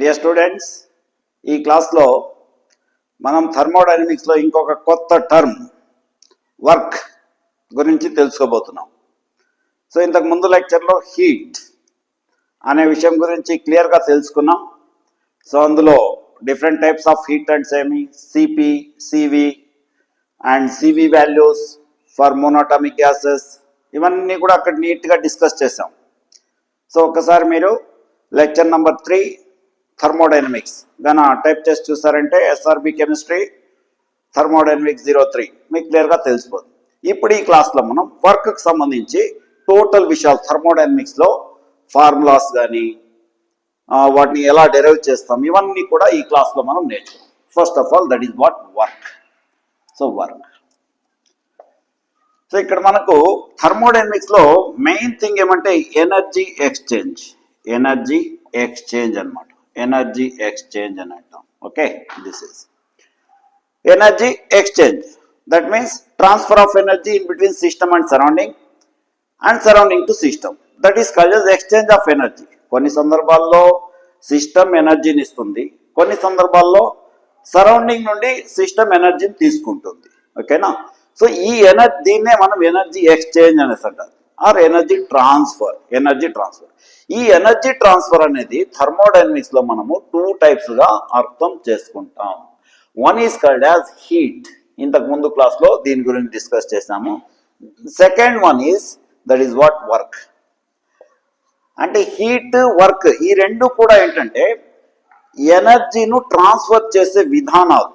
Dear students, ఈ క్లాస్లో మనం థర్మోడైనమిక్స్లో ఇంకొక కొత్త టర్మ్ వర్క్ గురించి తెలుసుకోబోతున్నాం. సో ఇంతకు ముందు లెక్చర్లో హీట్ అనే విషయం గురించి క్లియర్గా తెలుసుకున్నాం. సో అందులో different types of heat ands ఏమి, CP, CV and CV values for monatomic gases, ఇవన్నీ కూడా అక్కడ నీట్గా డిస్కస్ చేసాం. సో ఒకసారి మీరు లెక్చర్ నెంబర్ 3 థర్మోడైనమిక్స్ గన టైప్ చేసి చూసారంటే ఎస్ఆర్బి కెమిస్ట్రీ థర్మోడైనమిక్స్ 03 మీకు క్లియర్గా తెలిసిపోతుంది. ఇప్పుడు ఈ క్లాస్లో మనం వర్క్కి సంబంధించి టోటల్ విషయాలు థర్మోడైనమిక్స్లో ఫార్ములాస్ కానీ వాటిని ఎలా డెరైవ్ చేస్తాం ఇవన్నీ కూడా ఈ క్లాస్లో మనం నేర్చుకుంటాం. First of all that is what work. So work. So ఇక్కడ మనకు థర్మోడైనమిక్స్లో మెయిన్ థింగ్ ఏమంటే ఎనర్జీ ఎక్స్చేంజ్. ఎనర్జీ ఎక్స్చేంజ్ అనమాట. ఎనర్జీ ఎక్స్చేంజ్ అని అంటాం. Okay, this is energy exchange. That means transfer of energy in between system and surrounding to system. That is called as exchange of energy. కొన్ని సందర్భాల్లో system ఎనర్జీని ఇస్తుంది, కొన్ని సందర్భాల్లో surrounding నుండి సిస్టమ్ ఎనర్జీని తీసుకుంటుంది. ఓకేనా? సో ఈ ఎనర్జీ, దీన్నే మనం ఎనర్జీ ఎక్స్చేంజ్ అనేసి అంటారు, ఆర్ ఎనర్జీ ట్రాన్స్ఫర్. ఈ ఎనర్జీ ట్రాన్స్ఫర్ అనేది థర్మోడైనమిక్స్ లో మనము 2 types గా అర్థం చేసుకుంటాం. One is called as heat. ఇంతకు ముందు క్లాస్ లో దీని గురించి డిస్కస్ చేసాము. Second one is that is what work. అంటే హీట్, వర్క్ ఈ రెండు కూడా ఏంటంటే ఎనర్జీను ట్రాన్స్ఫర్ చేసే విధానాలు.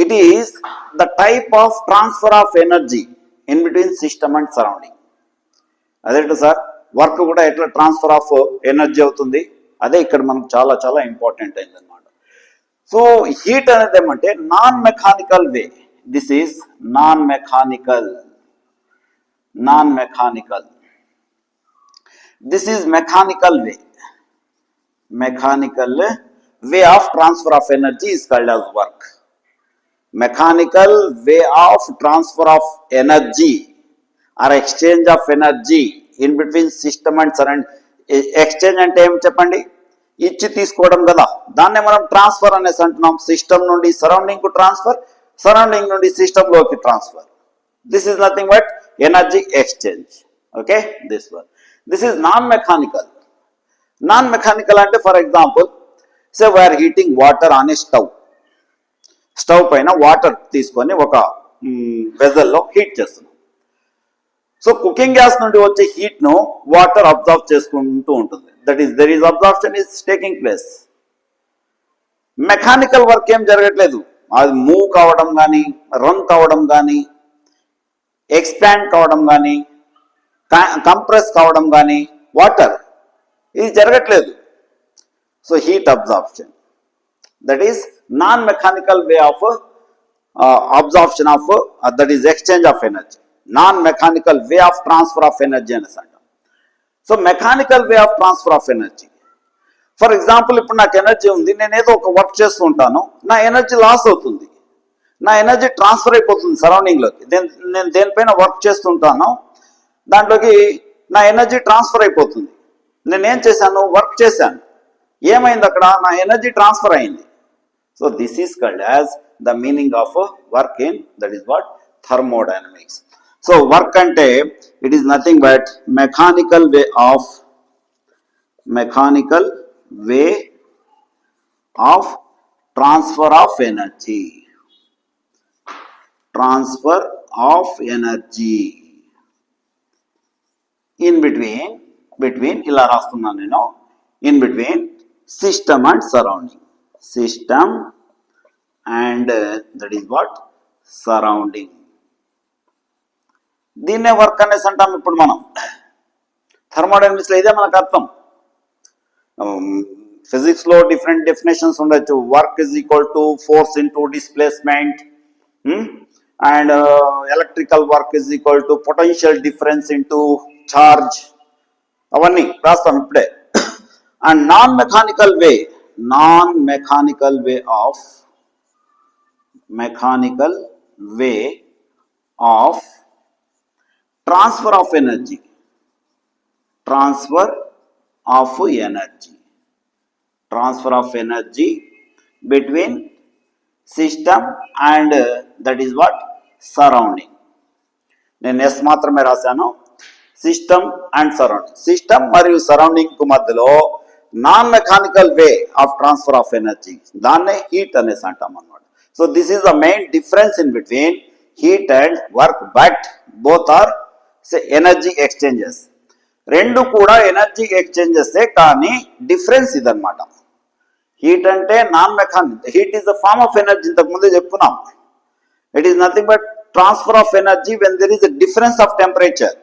It is the type of transfer of energy in between system and surrounding. అదేంటి సార్, వర్క్ కూడా ఎట్లా ట్రాన్స్ఫర్ ఆఫ్ ఎనర్జీ అవుతుంది? అదే ఇక్కడ మనకు చాలా చాలా ఇంపార్టెంట్ అయిందనమాట. సో హీట్ అనేది ఏమంటే non mechanical way. This is non mechanical. This is mechanical way. Mechanical way of transfer of energy is called as work. Mechanical way of transfer of energy or exchange of energy in between system and surrounding. Exchange అంటే ఏం చెప్పండి? ఇచ్చి తీసుకోవడం కదా, దాన్నే మనం transfer అనేసి అంటున్నాం. సిస్టమ్ నుండి సరౌండింగ్ కు ట్రాన్స్ఫర్, సరౌండింగ్ నుండి సిస్టమ్ లోకి transfer. This is nothing but energy exchange. Okay, this is non mechanical. Non mechanical అంటే for example say we're heating water on a stove. Stove పైన వాటర్ తీసుకొని ఒక వెజల్లో హీట్ చేస్తున్నాం. సో కుకింగ్ గ్యాస్ నుండి వచ్చే హీట్ ను వాటర్ అబ్జర్వ్ చేసుకుంటూ ఉంటుంది. That is there is absorption is taking place. Mechanical work ఏం జరగట్లేదు. అది మూవ్ కావడం కానీ, రన్ కావడం కానీ, ఎక్స్పాండ్ కావడం కానీ, కంప్రెస్ కావడం కానీ, వాటర్ ఇది జరగట్లేదు. So heat absorption, that is non-mechanical way of absorption of that is exchange of energy. Non-mechanical way of transfer of energy అని అంటాం. So mechanical way of transfer of energy. For example ఇప్పుడు నాకు energy ఉంది, నేను ఏదో ఒక work చేస్తూ ఉంటాను, నా ఎనర్జీ లాస్ అవుతుంది, నా ఎనర్జీ ట్రాన్స్ఫర్ అయిపోతుంది సరౌండింగ్లోకి. నేను దేనిపైన వర్క్ చేస్తుంటాను దాంట్లోకి నా ఎనర్జీ ట్రాన్స్ఫర్ అయిపోతుంది. నేనేం చేశాను? వర్క్ చేశాను. ఏమైంది అక్కడ? నా ఎనర్జీ ట్రాన్స్ఫర్ అయింది. So this is called as the meaning of work in, that is what, thermodynamics. So work ante it is nothing but mechanical way of transfer of energy. In between ఇలా రాస్తున్నాను నేను, in between system and surrounding. System and that is what, surrounding. దీన్నే work అనేసి అంటాం. ఇప్పుడు మనం thermodynamics లో ఇదే మనకు అర్థం. ఫిజిక్స్ లో డిఫరెంట్ డెఫినేషన్స్ ఉండొచ్చు. Work is equal to force into displacement, and electrical work is equal to potential difference into charge, అవన్నీ రాస్తాం ఇప్పుడే. And non-mechanical way of transfer of energy. transfer of energy between system and that is what surrounding. నేను S మాత్రమే రాశాను. System and surrounding, system మరియు surrounding కు మధ్యలో non mechanical way of transfer of energy, దాన్నే హీట్ అనేసి అంటాం అన్నమాట. So this is the main difference in between heat and work, but both are energy exchanges. రెండు కూడా ఎనర్జీ ఎక్స్చేంజెస్, కానీ డిఫరెన్స్ ఇదన్నమాట. హీట్ అంటే non mechanic, heat is the form of energy, ఇంతకు ముందే చెప్పుకున్నాం. It is nothing but transfer of energy when there is a difference of temperature,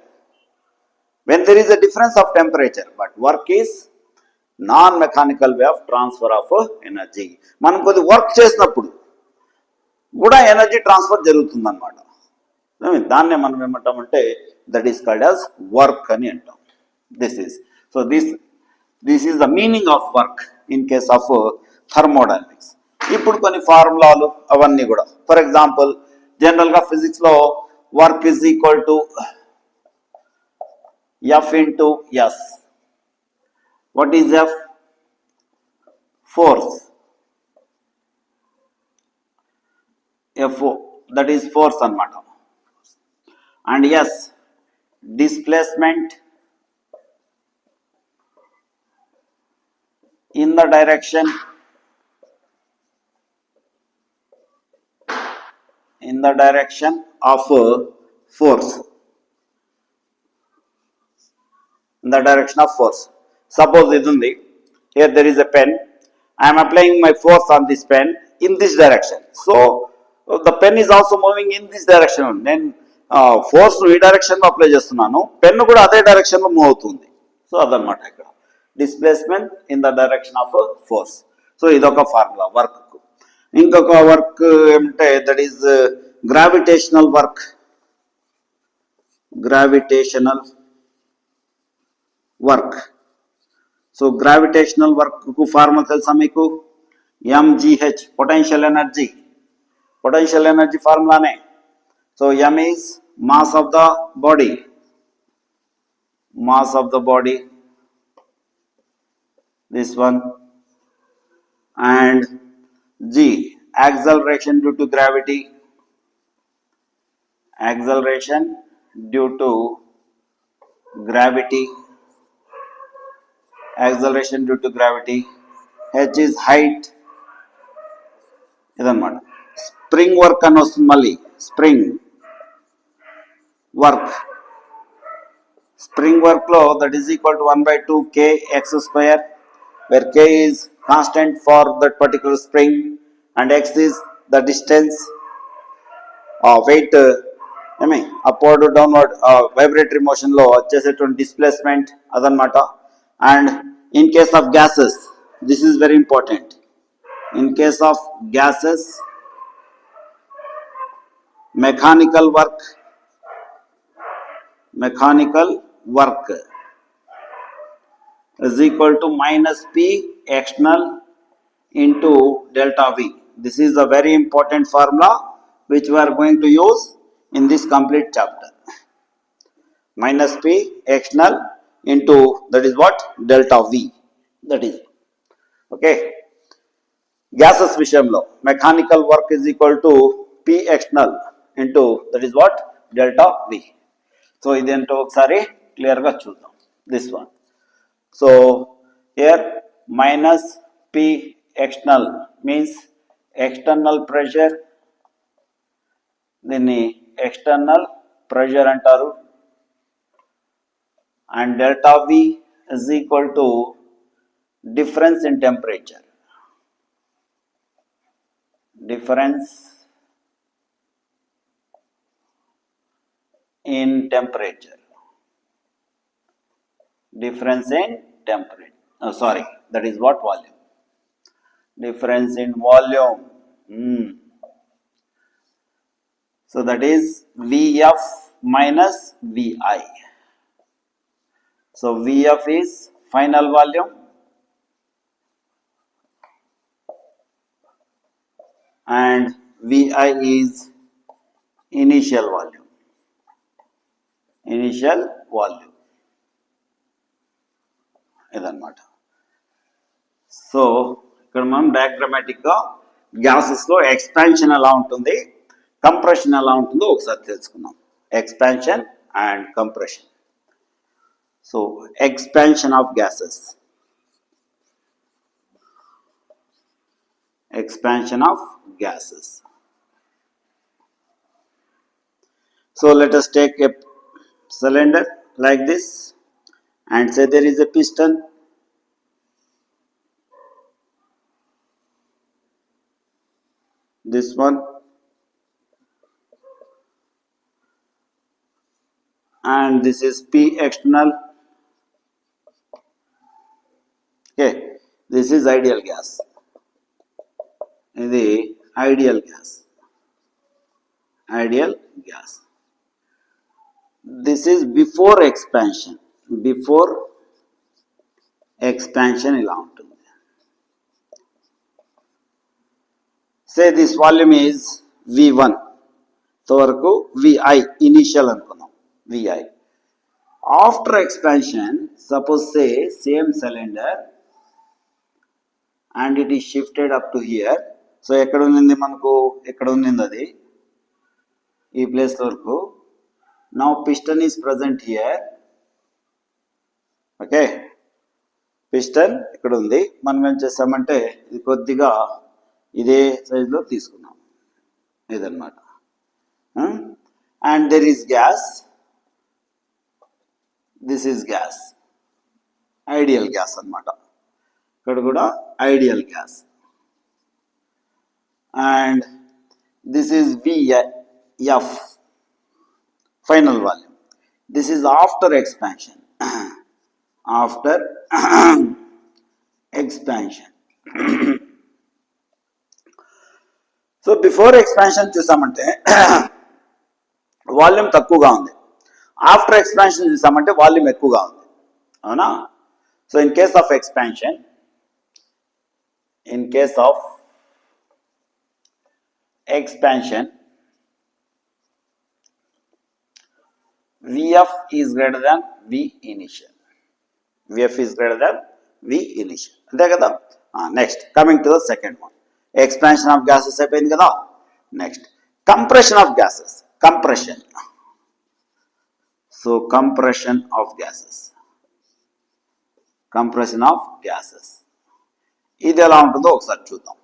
when there is a difference of temperature, but work is non mechanical way of transfer of energy. మనం కొద్ది work చేసినప్పుడు కూడా energy transfer జరుగుతుంది అన్నమాట. దాన్నే మనం ఏమంటామంటే that is called as work అని అంటాం. This is the meaning of work in case of thermodynamics. ఇప్పుడు కొన్ని ఫార్ములాలు అవన్నీ కూడా, ఫర్ ఎగ్జాంపుల్ జనరల్ గా ఫిజిక్స్ లో work is equal to F into S. What is F? Force. F that is force అన్నమాట. And S displacement in the direction of force, in the direction of force. Suppose ఇది ఉంది, here there is a pen, I am applying my force on this pen in this direction, so the pen is also moving in this direction. నేను force ఈ direction లో apply చేస్తున్నాను, pen కూడా అదే direction లో move అవుతుంది. So అదనమాట ఇక్కడ displacement in the direction of force. So ఇదొక ఫార్ములా వర్క్. ఇంకొక వర్క్ ఏమంటే that is gravitational work. Gravitational work. So gravitational work కు ఫార్ములా తెలుసా మీకు? MGH, potential energy. Potential energy ఫార్ములానే. So M is mass of the body, mass of the body, this one, and G acceleration due to gravity, acceleration due to gravity, acceleration due to gravity. H is height. ఇదన్నమాట. Spring work అని వస్తుంది మళ్ళీ, spring work. Spring work లో that is equal to 1/2 kx square, where k is constant for that particular spring and x is the distance weight, upward downward vibratory motion లో వచ్చేసేటువంటి displacement అదనమాట. And in case of gases, this is very important. In case of gases, mechanical work is equal to minus P external into delta V. This is a very important formula which we are going to use in this complete chapter. Minus P external into that is what? Delta V. That is okay. Gases విషయంలో mechanical work is equal to P external into that is what? Delta V. So ఇదేంటో ఒకసారి క్లియర్గా చూద్దాం. This one. So here minus P external means external pressure, దీన్ని external pressure అంటారు. And delta V is equal to difference in temperature. Difference in temperature, difference in temperature, sorry, that is what? Volume. Difference in volume. So that is Vf minus Vi. So Vf is final volume and Vi is initial volume. ఇదన్నమాట. So ఇక్కడ మనం డయాగ్రామాటిక్గా గ్యాసెస్లో expansion ఎలా ఉంటుంది, compression ఎలా ఉంటుందో ఒకసారి తెలుసుకుందాం. Expansion and compression. So expansion of gases. Expansion of gases. So let us take a cylinder like this and say there is a piston. This one, and this is P external. Okay, this is ideal gas. ఇది ideal gas. Ideal gas. This is before expansion. Before expansion ఇలా ఉంటుంది. Say this volume is V1. వరకు VI initial అనుకున్నాం. VI. After expansion, suppose say same cylinder and it is shifted up to here. So ఎక్కడ ఉంది మనకు, ఎక్కడ ఉంది అది ఈ ప్లేస్ వరకు. Now piston is present here. Okay, piston ఇక్కడ ఉంది. మనం ఏం చేస్తామంటే ఇది కొద్దిగా ఇదే సైజులో తీసుకున్నాం, ఇదన్నమాట. And there is gas. This is gas, ideal gas అన్నమాట. ఇక్కడ కూడా ideal gas. And this is VF, final volume. This is after expansion. After expansion. So before expansion చూసామంటే వాల్యూమ్ తక్కువగా ఉంది. ఆఫ్టర్ ఎక్స్పాన్షన్ చూసామంటే వాల్యూమ్ ఎక్కువగా ఉంది, అవునా? So in case of expansion, in case of expansion, Vf is greater than V initial. Vf is greater than V initial. అంతే కదా. Next coming to the second one. Expansion of gases అయిపోయింది కదా. Next compression of gases. Compression. So compression of gases. Compression of gases ఇది ఎలా ఉంటుందో ఒకసారి చూద్దాం.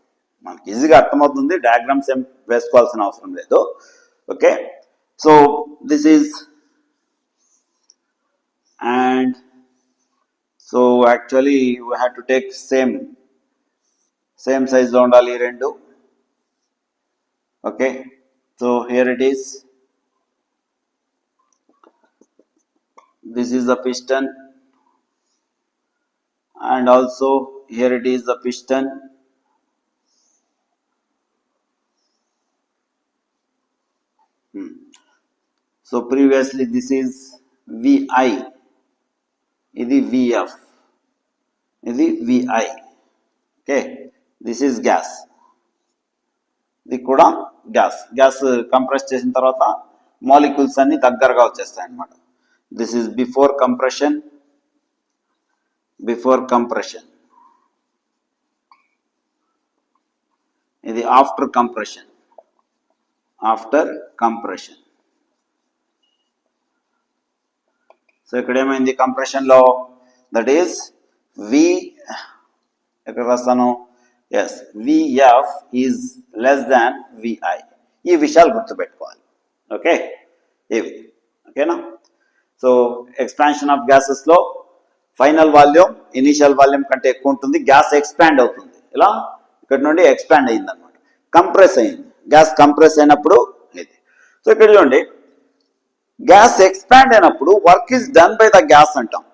మనకి ఈజీగా అర్థమవుతుంది, డయాగ్రామ్స్ ఏం వేసుకోవాల్సిన అవసరం లేదు. Okay, so this is, and so actually we have to take same సైజ్లో ఉండాలి ఈ రెండు. Okay, so here it is. This is the piston and also here it is the piston. So previously this is VI, ఇది VF, ఇది VI. okay, this is gas. ఇది కూడా gas. Gas compress చేసిన తర్వాత మాలిక్యూల్స్ అన్ని దగ్గరగా వచ్చేస్తాయి అన్నమాట. This is before compression. Before compression. ఇది after compression. After compression. So ఇక్కడ ఏమైంది కంప్రెషన్లో, దట్ ఈస్ వి, ఎక్కడ రాస్తాను, yes, VF is less than VI. ఈ విషయాలు గుర్తుపెట్టుకోవాలి. ఓకే, ఇవి ఓకేనా. సో ఎక్స్పాన్షన్ ఆఫ్ గ్యాసెస్లో ఫైనల్ వాల్యూమ్ ఇనీషియల్ వాల్యూమ్ కంటే ఎక్కువ ఉంటుంది. గ్యాస్ ఎక్స్పాండ్ అవుతుంది. ఇలా ఇక్కడ నుండి ఎక్స్పాండ్ అయింది అనమాట, కంప్రెస్ అయింది. గ్యాస్ కంప్రెస్ అయినప్పుడు ఇది. సో ఇక్కడ చూడండి, గ్యాస్ ఎక్స్పాండ్ అయినప్పుడు work is done by the gas అంటాం.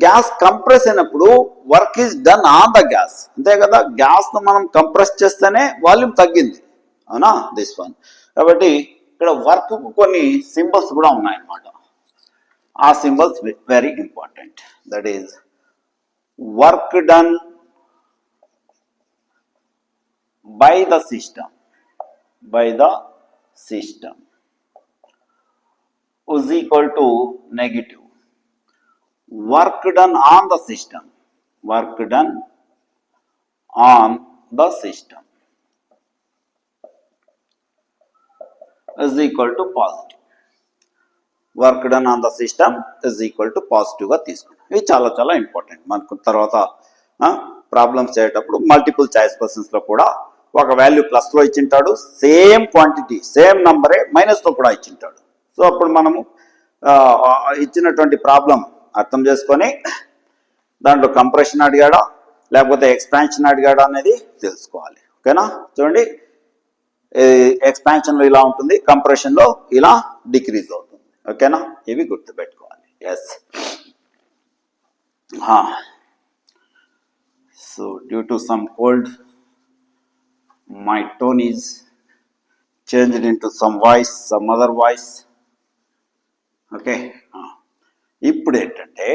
గ్యాస్ కంప్రెస్ అయినప్పుడు work is done on the gas. అంతే కదా, గ్యాస్ మనం కంప్రెస్ చేస్తేనే వాల్యూమ్ తగ్గింది, అవునా, దిస్ వన్. కాబట్టి ఇక్కడ వర్క్ కొన్ని సింబల్స్ కూడా ఉన్నాయన్నమాట. ఆ symbols very important. That is work done by the system. By the system is equal to negative. Work done on the system. Work done on the system is equal to positive. Work done on the system is equal to పాజిటివ్గా తీసుకుంటాం. ఇవి చాలా చాలా important. మనకు తర్వాత problems చేయటప్పుడు multiple choice క్వశ్చన్స్లో కూడా ఒక value ప్లస్లో ఇచ్చింటాడు, సేమ్ క్వాంటిటీ సేమ్ నంబరే మైనస్తో కూడా ఇచ్చింటాడు. సో అప్పుడు మనము ఇచ్చినటువంటి ప్రాబ్లం అర్థం చేసుకొని దాంట్లో కంప్రెషన్ అడిగాడా లేకపోతే ఎక్స్పాన్షన్ అడిగాడా అనేది తెలుసుకోవాలి. ఓకేనా? చూడండి, ఎక్స్పాన్షన్లో ఇలా ఉంటుంది, కంప్రెషన్లో ఇలా డిక్రీజ్ అవుతుంది. ఓకేనా? ఇవి గుర్తుపెట్టుకోవాలి. Yes. So due to some cold my tone is changed into some voice, some other voice. Okay, ఇప్పుడు ఏంటంటే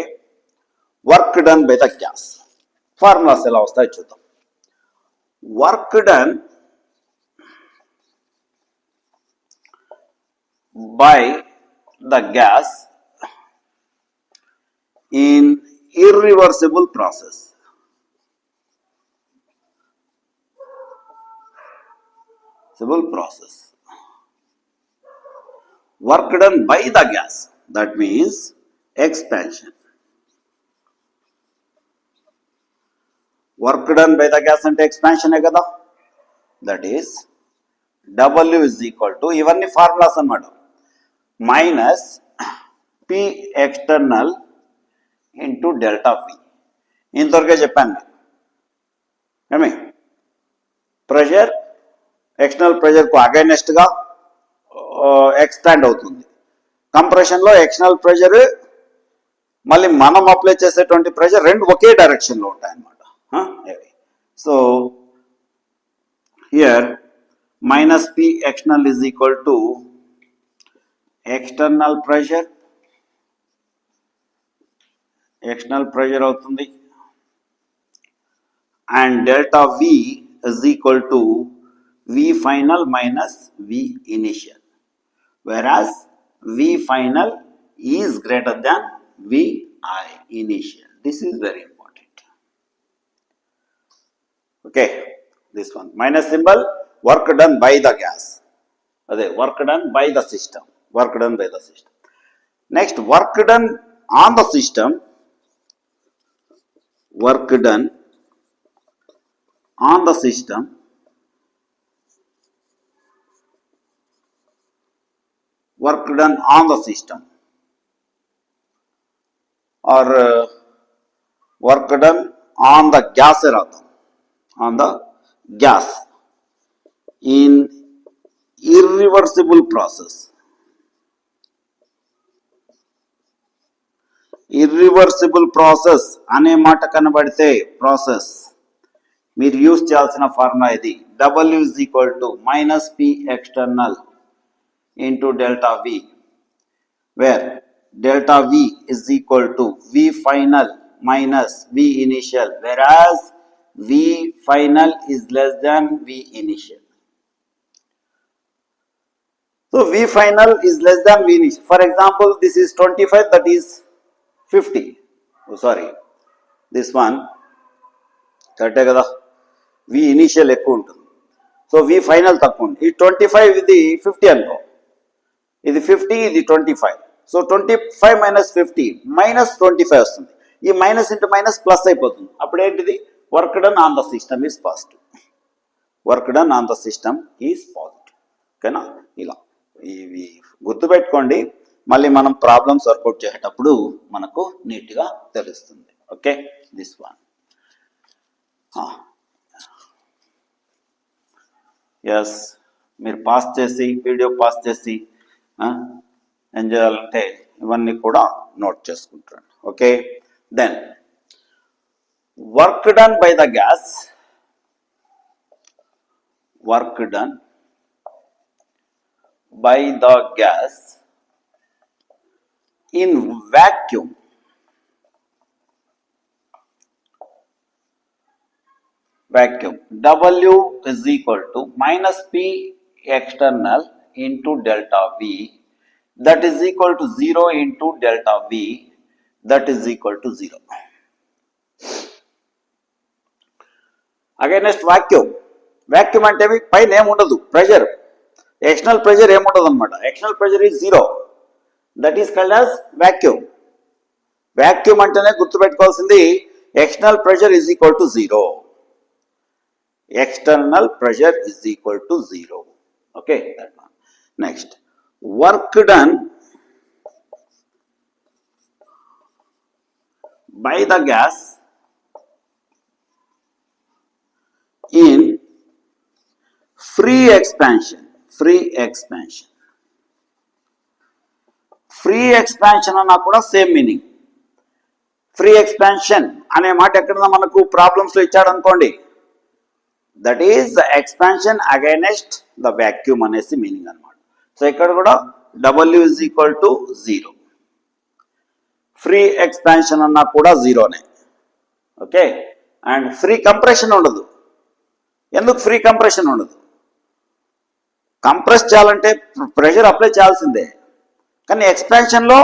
work done by the gas formulas ఎలా వస్తాయో చూద్దాం. Work done by the gas in irreversible process. Work done by the gas, that means expansion. Work done by the gas ante expansion e kada, that is W is equal to ఇవన్నీ formulas అన్నమాట, minus P external into delta P. ఇంతవరకే చెప్పాను. ఏమి pressure external ప్రెషర్కు అగైనెస్ట్గా expand అవుతుంది. కంప్రెషన్లో external pressure మళ్ళీ మనం apply చేసేటువంటి pressure రెండు ఒకే డైరెక్షన్లో ఉంటాయన్నమాట. So here minus P external is equal to external pressure అవుతుంది, and delta V is equal to V final minus V initial, whereas V final is greater than V initial. This is very important. Okay, this one minus symbol, work done by the gas, అదే work done by the system, work done by the system. Next, work done on the system, work done on the system work done on the system or work done on the gas రాద్దాం, on the gas in irreversible process. Irreversible process అనే మాట కనబడితే process మీరు use చేయాల్సిన formula ఇది. W is equal to minus P external into delta V, where delta V is equal to V final minus V initial, whereas V final is less than V initial. So V final is less than V initial. For example, this is 25, that is 50. Oh, sorry, this one కరెక్టే కదా, V initial ఎక్కువ ఉంటుంది, so V final తక్కువ ఉంటుంది. ఈ 25 ఇది 50 అనుకో, ఇది 50 ఇది 25, సో 25 మైనస్ 50 మైనస్ 25 వస్తుంది. ఈ మైనస్ ఇంటూ మైనస్ ప్లస్ అయిపోతుంది. అప్పుడు ఏంటిది, work done on the system is positive, work done on the system is positive. ఓకేనా? ఇలా ఇవి గుర్తుపెట్టుకోండి, మళ్ళీ మనం ప్రాబ్లమ్స్ వర్కౌట్ చేసేటప్పుడు మనకు నీట్గా తెలుస్తుంది. Okay, this one. ఎస్, మీరు పాస్ చేసి వీడియో పాస్ చేసి ఎంజాయ్ చేయాలంటే ఇవన్నీ కూడా నోట్ చేసుకుంటారు. Okay, then work done by the gas, work done by the gas in vacuum, W is equal to minus P external into delta V, that is equal to 0 into delta V, that is equal to 0. Against vacuum. Vacuum అంటే పైన ఏముండదు, pressure, external pressure ఏముండదు అనమాట. External pressure is zero, that is called as vacuum. Vacuum అంటేనే గుర్తుపెట్టుకోవాల్సింది external pressure is equal to zero. External pressure is equal to zero. Okay, that one. Next, work done by the gas in free expansion. Free expansion. Free expansion అన్నా కూడా same meaning. Free expansion అనే మాట ఎక్కడ మనకు problems లో ఇచ్చాడు అనుకోండి, that is the expansion against the vacuum అనేసి మీనింగ్ అనమాట. సో ఇక్కడ కూడా W is equal to zero. Free expansion అన్నా కూడా జీరోనే. ఓకే, అండ్ ఫ్రీ కంప్రెషన్ ఉండదు. ఎందుకు ఫ్రీ కంప్రెషన్ ఉండదు? కంప్రెస్ చేయాలంటే ప్రెషర్ అప్లై చేయాల్సిందే, కానీ ఎక్స్పాన్షన్లో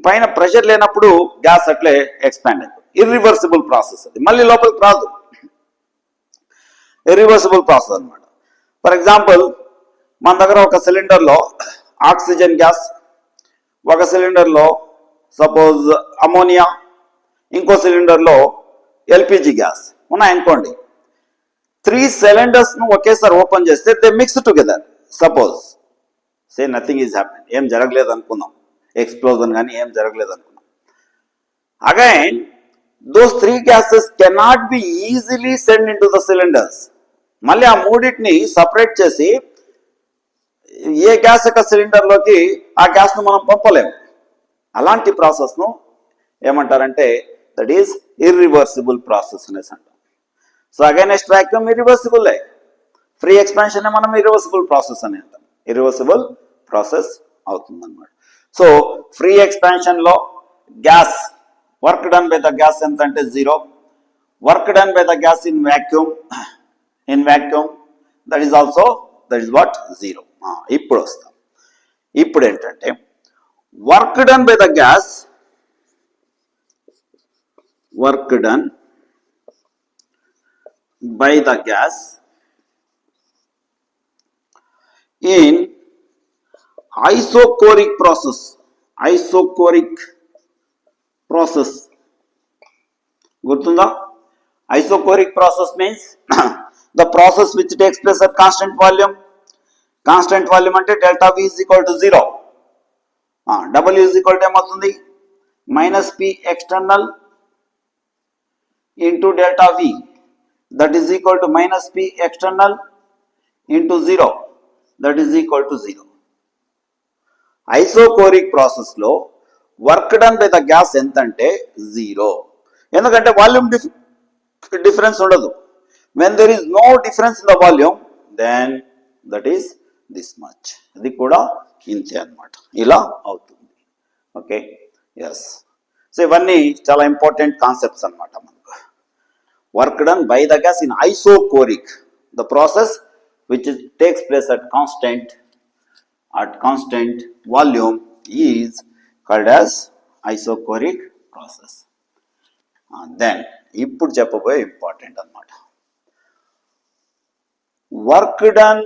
పైన ప్రెషర్ లేనప్పుడు గ్యాస్ అట్లే ఎక్స్పాండ్ అయిపోతుంది. ఇర్రివర్సిబుల్ ప్రాసెస్, అది మళ్ళీ లోపలికి రాదు. ఇర్రివర్సిబుల్ ప్రాసెస్ అనమాట. ఫర్ ఎగ్జాంపుల్, మన దగ్గర ఒక సిలిండర్లో ఆక్సిజన్ గ్యాస్, ఒక సిలిండర్లో సపోజ్ అమోనియా, ఇంకో సిలిండర్లో ఎల్పిజి గ్యాస్ ఉన్నాయనుకోండి. 3 సిలిండర్స్ను ఒకేసారి ఓపెన్ చేస్తే they mix together. Suppose say nothing is happen, ఏం జరగలేదు అనుకుందాం, ఎక్స్ప్లోజన్ కానీ ఏం జరగలేదు అనుకుందాం. Again those 3 gases cannot be easily sent into the cylinders. మళ్ళీ ఆ మూడింటిని సపరేట్ చేసి ఏ గ్యాస్ యొక్క సిలిండర్లోకి ఆ గ్యాస్ను మనం పంపలేము. అలాంటి ప్రాసెస్ను ఏమంటారంటే దట్ ఈస్ ఇర్రివర్సిబుల్ ప్రాసెస్ అనేసి అంటాం. సో అగైనెస్ట్ వాక్యూమ్ ఇర్రివర్సిబుల్లే. ఫ్రీ ఎక్స్పాన్షన్ మనం ఇర్రివర్సిబుల్ ప్రాసెస్ అని అంటాం. ఇర్రివర్సిబుల్ ప్రాసెస్ అవుతుంది అనమాట. సో ఫ్రీ ఎక్స్పాన్షన్లో gas work done by the gas ఎంత అంటే zero. Work done by the gas in vacuum that is also that is what zero. ఇప్పుడు వస్తాం. ఇప్పుడు ఏంటంటే work done by the gas in isochloric process. గుర్తుందా? Isochloric process means the process which takes place at constant volume. Constant volume అంటే delta V is equal to 0. W is equal to ఏమవుతుంది? minus P external into delta V, that is equal to minus P external into 0, that is equal to 0. Isochoric process లో work done by the gas ఎంత అంటే 0. ఎందుకంటే volume difference ఉండదు. When there is no difference in the volume then that is this much. అది కూడా ఇంతే అనమాట, ఇలా అవుతుంది. Okay, yes. సో ఇవన్నీ చాలా ఇంపార్టెంట్ కాన్సెప్ట్స్ అనమాట మనకు. Work done by the gas in isochoric, the process which takes place at constant volume is called as isochloric process. Then ఇప్పుడు చెప్పబోయే ఇంపార్టెంట్ అన్నమాట. Work done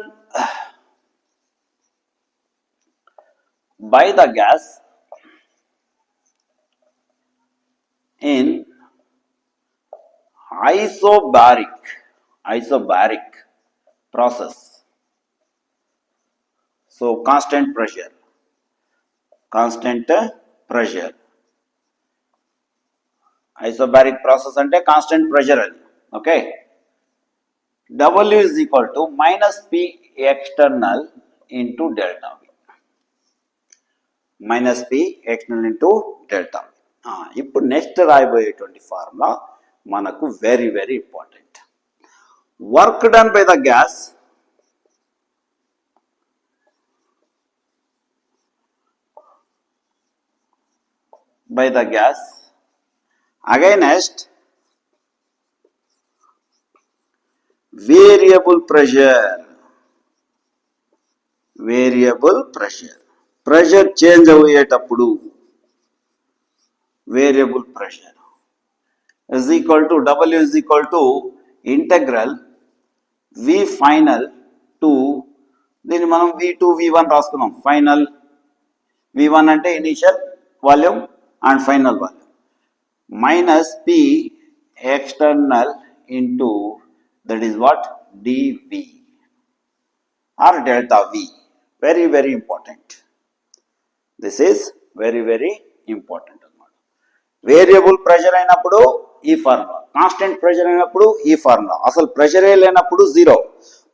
by the gas in isobaric process. So constant pressure. Isobaric process అంటే constant pressure అది. Okay, W is equal to minus P external into delta V. minus P external into delta V. ఇప్పుడు next రాయబోయేటువంటి formula మనకు very very important. Work done by the gas against variable pressure. Pressure change అయ్యేటప్పుడు variable pressure is equal to W is equal to integral V final to, దీన్ని మనం V2 V1 రాసుకున్నాం. Final V1 అంటే initial volume and final volume, minus P external into that is what dV or delta V. Very very important. This is very very important అన్నమాట. Variable pressure అయినప్పుడు ఈ formula, constant pressure అయినప్పుడు ఈ formula, అసలు ప్రెషరే లేనప్పుడు zero,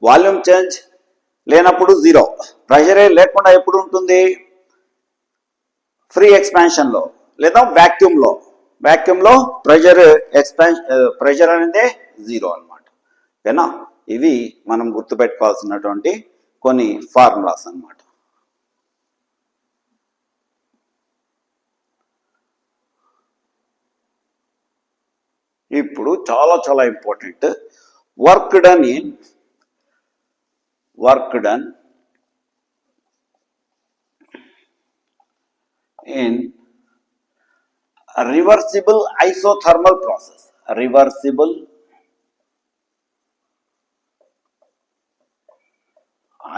volume change లేనప్పుడు zero, ప్రెషరే లేకుండా ఎప్పుడు ఉంటుంది? ఫ్రీ ఎక్స్పాన్షన్లో లేదా వ్యాక్యూమ్లో. వ్యాక్యూమ్లో ప్రెషర్ అనేది జీరో అన్నమాట. ఓకేనా? ఇవి మనం గుర్తుపెట్టుకోవాల్సినటువంటి కొన్ని ఫార్ములాస్ అన్నమాట. ఇప్పుడు చాలా చాలా important, work done in reversible isothermal process. Reversible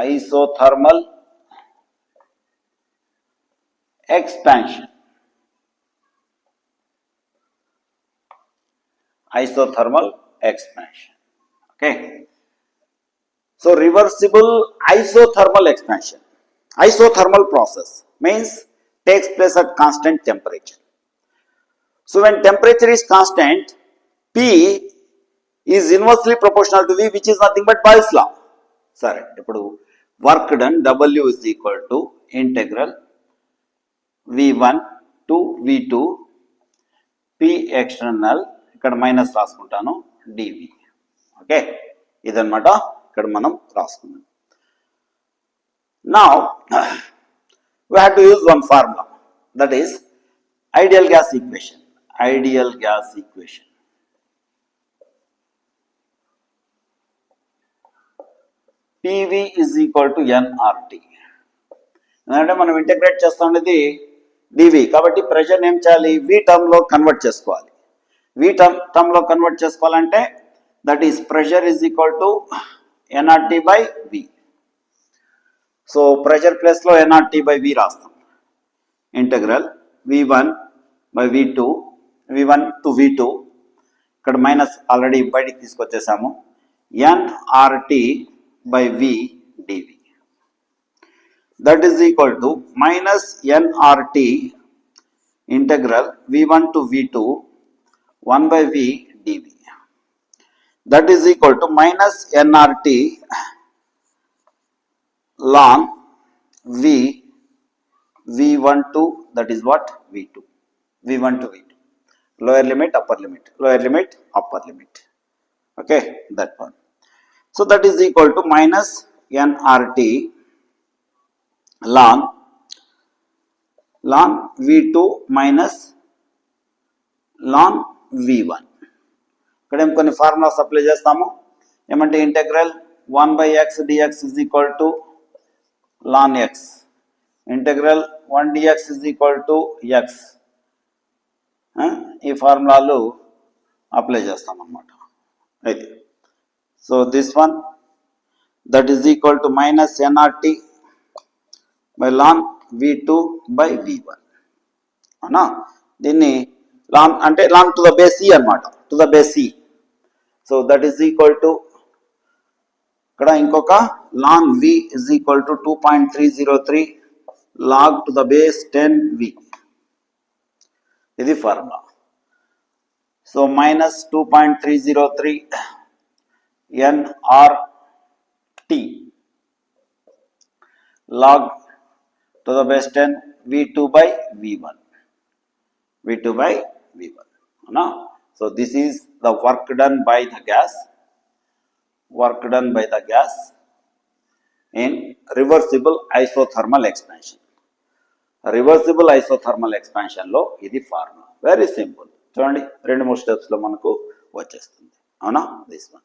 isothermal expansion. Isothermal expansion. Okay. So reversible isothermal expansion. Isothermal process means takes place at constant temperature. So when temperature is constant, P is inversely proportional to V, which is nothing but Boyle's law. Sorry, ఇప్పుడు work done W is equal to integral V1 to V2 P external, ఇక్కడ minus రాసుకుంటాను, dV. Okay, ఇదన్నమాట ఇక్కడ మనం రాసుకున్నాం. Now we have to use one formula, that is ideal gas equation. Ideal gas equation. PV is equal to nRT. ఎందుకంటే మనం integrate చేస్తున్నది dV, కాబట్టి ప్రెషర్ ఏం చేయాలి? V టర్మ్లో కన్వర్ట్ చేసుకోవాలి. V టర్మ్లో కన్వర్ట్ చేసుకోవాలంటే that is pressure is equal to nRT by V. So pressure ప్లేస్లో nRT బై V రాస్తాం. Integral V1 by V2, V1 to V2, ఇక్కడ మైనస్ ఆల్రెడీ బయటికి తీసుకొచ్చేసాము, nRT by V dV. That is equal to minus nRT integral V1 to V2 1 by V dV. That is equal to minus nRT ln V V1 to, that is what, V2. V1 to V2. Lower limit, upper limit. Lower limit, upper limit. Okay, that one. So that is equal to minus nRT ln V2 minus ln V1. ఇక్కడ ఏం కొన్ని formulas apply చేస్తాము. ఏమంటే integral 1 by x dx is equal to ln x. Integral 1 dx is equal to x. ఈ ఫార్ములాలు apply చేస్తాం అన్నమాట. అయితే so this one that is equal to minus nRT by ln V2 by V1. అవునా? దీన్ని ln అంటే ln to the base e అన్నమాట, to the base e. So that is equal to, ఇక్కడ ఇంకొక ln V is equal to 2.303 log to the base 10V. ఇది formula. So minus 2.303 nRT log to the base 10 V2 by V1. V2 by V1. No? So this is the work done by the gas. Work done by the gas in reversible isothermal expansion. Reversible isothermal expansion లో ఇది formula. Very simple. చూడండి, 2-3 steps లో మనకు వచ్చేస్తుంది. అవునా? This one.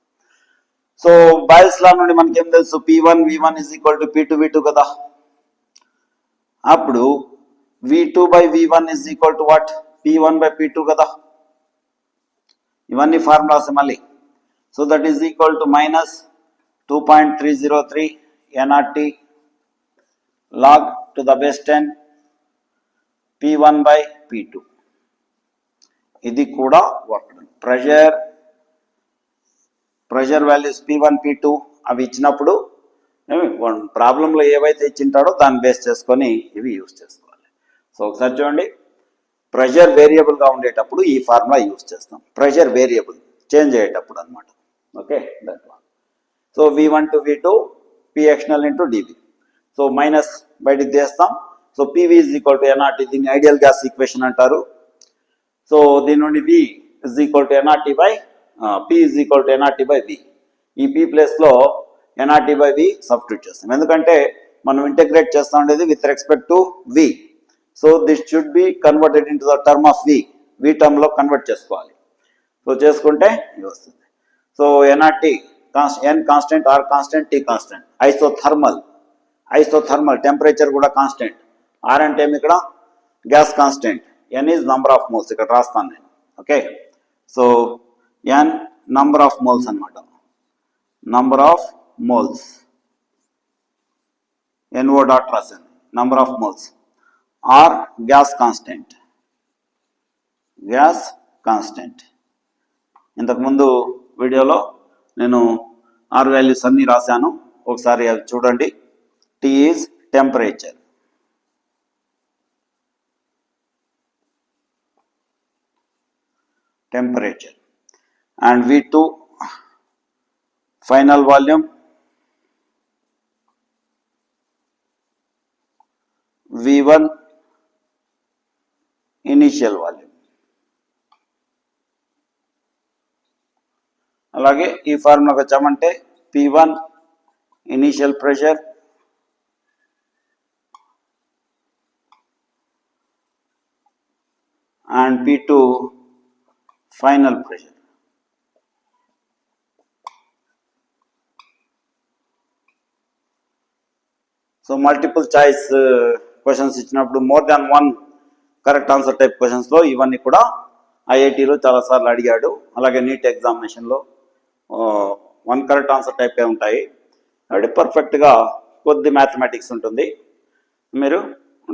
So boils లా నుండి మనకి ఏం తెలుసు? P1 V1 is equal to P2 V2 కదా. అప్పుడు V2 by V1 is equal to what? P1 by P2 కదా. ఇవన్నీ ఫార్ములాస్ మళ్ళీ. So that is equal to minus 2.303 nRT log to the base 10 P1 by P2. ఇది కూడా work done. Pressure values P1 P2 అవి ఇచ్చినప్పుడు ప్రాబ్లంలో ఏవైతే ఇచ్చింటాడో దాన్ని బేస్ చేసుకొని ఇవి యూజ్ చేసుకోవాలి. సో ఒకసారి చూడండి, ప్రెషర్ వేరియబుల్గా ఉండేటప్పుడు ఈ ఫార్ములా యూజ్ చేస్తాం. ప్రెషర్ వేరియబుల్ చేంజ్ అయ్యేటప్పుడు అనమాట. Okay, that one. So V1 to V2 P external into dV. So minus బయటికి తీస్తాం. So PV is equal to nRT, దీన్ని ఐడియల్ గ్యాస్ ఈక్వేషన్ అంటారు. సో దీని నుండి V is equal to nRT by P is equal to nRT by V. ఈ P ప్లేస్లో nRT by V substitute చేస్తాం, ఎందుకంటే మనం ఇంటెగ్రేట్ చేస్తూ ఉండేది with respect to V. So this should be converted in to the term of V టర్మ్లో convert చేసుకోవాలి. So చేసుకుంటే ఇది వస్తుంది. So nRT n constant, R constant, T constant. Isothermal temperature కూడా కాన్స్టెంట్. R అంటే ఏమి ఇక్కడ gas constant, n is number of moles ఇక్కడ రాస్తాను నేను. Okay, so n number of moles అనమాట, number of moles, NO dot రాసాను, number of moles. R gas constant. ఇంతకుముందు వీడియోలో నేను R వాల్యూస్ అన్నీ రాశాను, ఒకసారి అవి చూడండి. T is temperature, and V2 final volume, V1 initial volume. అలాగే ఈ ఫార్ములాకి వచ్చామంటే P1 initial pressure, and P2 final pressure. So multiple choice questions ఇచ్చినప్పుడు more than one correct answer type క్వశ్చన్స్లో ఇవన్నీ కూడా ఐఐటీలో చాలాసార్లు అడిగాడు. అలాగే నీట్ ఎగ్జామినేషన్లో వన్ కరెక్ట్ ఆన్సర్ టైపే ఉంటాయి. కాబట్టి పర్ఫెక్ట్గా కొద్ది మ్యాథమెటిక్స్ ఉంటుంది, మీరు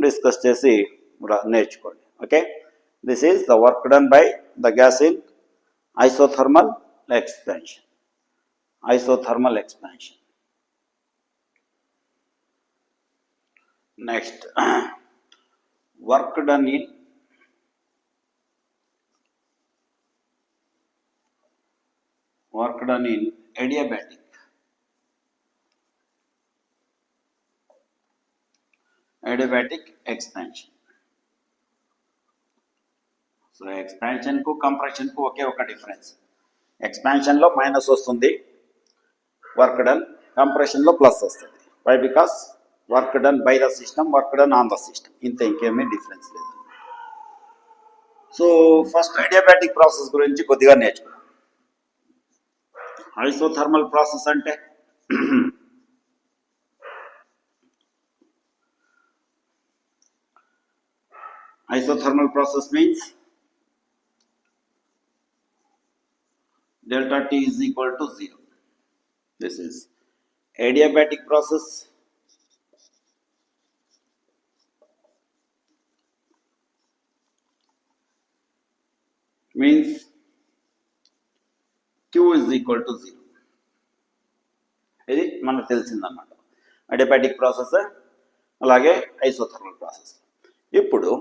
డిస్కస్ చేసి నేర్చుకోండి. Okay, this is the work done by the gas in isothermal expansion. Next, work done in adiabatic expansion. So ఎక్స్పాన్షన్కు కంప్రెషన్కు ఒకే ఒక డిఫరెన్స్. ఎక్స్పాన్షన్లో మైనస్ వస్తుంది వర్క్ డన్, కంప్రెషన్లో ప్లస్ వస్తుంది. Why? Because work done by the system, work done on the system, ఇంత ఇంకేమీ డిఫరెన్స్ లేదు. సో ఫస్ట్ ఐడియాబాటిక్ ప్రాసెస్ గురించి కొద్దిగా నేర్చుకున్నాం. ఐసోథర్మల్ ప్రాసెస్ అంటే isothermal process means delta T is equal to 0. This is adiabatic process. Means Q is equal to 0. ఇది మనకు తెలిసిందన్నమాట adiabatic process, అలాగే ఐసోథర్మల్ ప్రాసెస్. ఇప్పుడు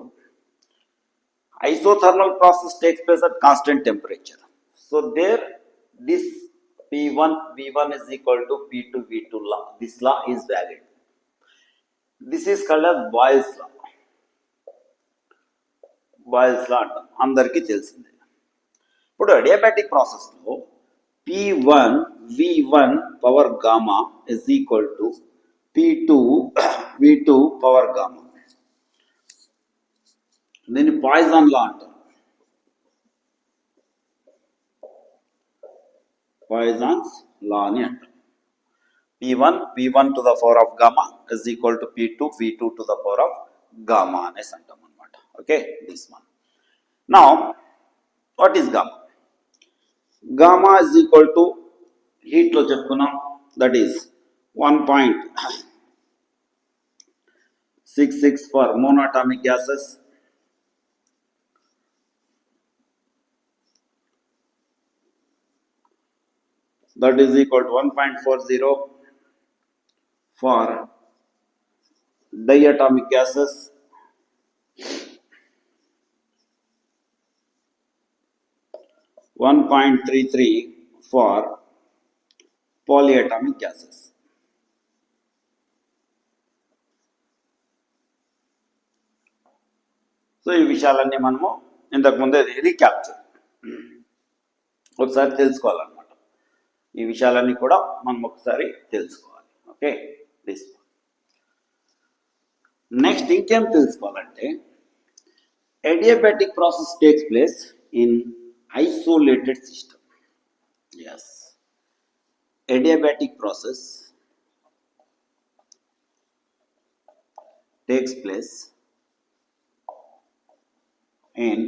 isothermal process takes place at constant temperature. So there this P1 V1 is equal to P2 V2 law. This law is valid. This is called as Boyle's law. అంటాం, అందరికీ తెలిసిందే. ఇప్పుడు adiabatic ప్రాసెస్లో P1 V1 power gamma is equal to P2 V2 power gamma. దీన్ని Poisson law అంటారు. Poisson's law అని అంటారు. P1 V1 to the power of gamma is equal to P2 V2 to the power of gamma అనేసి అంటాం అనమాట. Okay, this one. Now what is gamma? Gamma is equal to హీట్లో చెప్పుకున్నాం, that is 1.66 for monatomic gases, that is equal to 1.40 for diatomic gases, 1.33 for polyatomic gases. So ఈ విషయాలన్నీ మనము ఇంతకుముందే recapture ఒకసారి తెలుసుకోవాలన్నమాట. ఈ విషయాలన్నీ కూడా మనం ఒకసారి తెలుసుకోవాలి. ఓకే, దిస్ నెక్స్ట్ ఇంకేం తెలుసుకోవాలంటే, adiabatic process takes place in isolated system. Yes, adiabatic process takes place in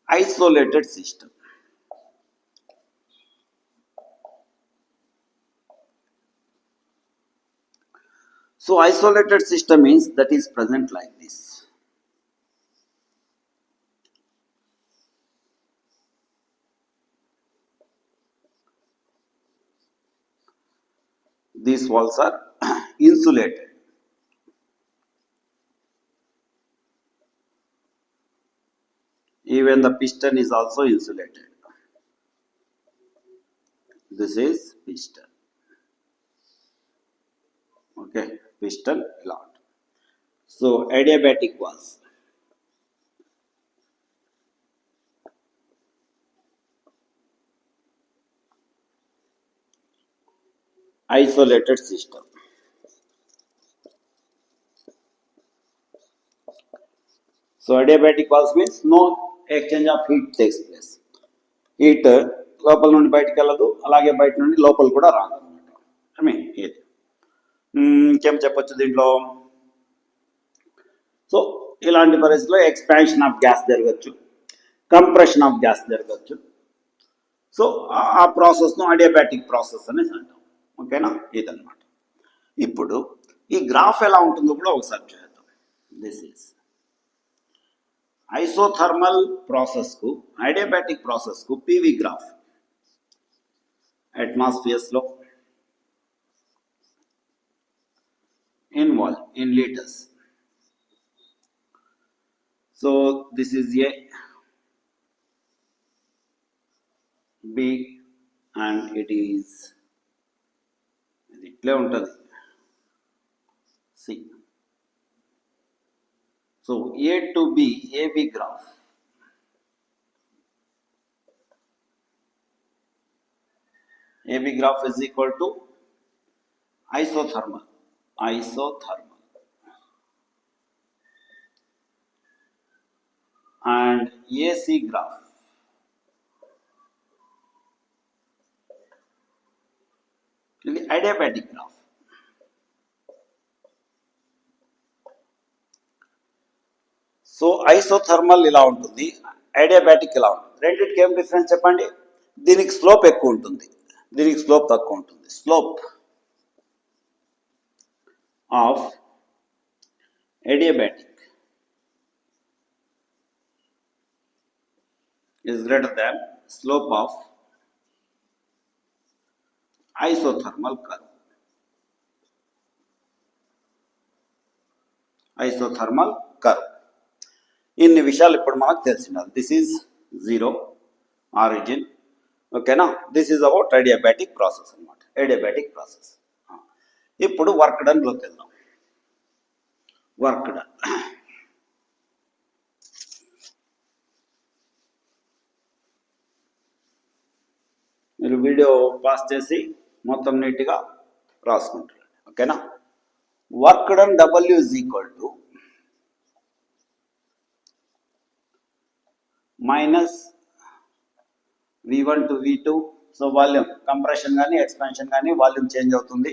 isolated system. So isolated system means that is present like this. These walls are insulated. Even the piston is also insulated. This is piston. Okay, piston lot. So adiabatic walls. Isolated system. So adiabatic walls means no exchange of heat takes place. Heat లోపల నుండి బయటకు వెళ్ళదు, అలాగే బయట నుండి లోపల కూడా రాదు అనమాట. ఐ మీన్ ఇది ఇంకేం చెప్పొచ్చు దీంట్లో. సో ఇలాంటి పరిస్థితుల్లో ఎక్స్పాన్షన్ ఆఫ్ గ్యాస్ జరగచ్చు, కంప్రెషన్ ఆఫ్ గ్యాస్ జరగచ్చు. సో ఆ ప్రాసెస్ను అడియాబాటిక్ ప్రాసెస్ అనేసి అంటాం. ఓకేనా, ఇదన్నమాట. ఇప్పుడు ఈ గ్రాఫ్ ఎలా ఉంటుందో కూడా ఒకసారి చూద్దాం. దిస్ ఈస్ ఐసోథర్మల్ ప్రాసెస్కు, అడియాబాటిక్ ప్రాసెస్కు పివి గ్రాఫ్ అట్మాస్ఫియర్స్లో involved in liters. So this is A, B, and it is ఇట్లే ఉంటుంది C. So A to B, AB graph. AB graph is equal to isothermal. And AC graph ఇది adiabatic graph. So isothermal ఇలా ఉంటుంది, adiabatic ఇలా ఉంటుంది. రెండింటికి ఏం difference చెప్పండి. దీనికి స్లోప్ ఎక్కువ ఉంటుంది, దీనికి స్లోప్ తక్కువ ఉంటుంది. Slope of adiabatic is greater than slope of isothermal curve. Isothermal curve. ఇన్ని విషయాలు ఇప్పుడు మనకు తెలిసినది. This is zero origin. ఓకేనా, this is about adiabatic process అనమాట, అడియాబాటిక్ ప్రాసెస్. ఇప్పుడు వర్క్ డన్ లోకి వెళ్దాం. వర్క్ డన్, మీరు వీడియో పాస్ చేసి మొత్తం నీట్గా రాసుకుంటారు. ఓకేనా, work done W is equal to minus V1 to V2. So volume compression కానీ ఎక్స్పాన్షన్ కానీ వాల్యూమ్ చేంజ్ అవుతుంది.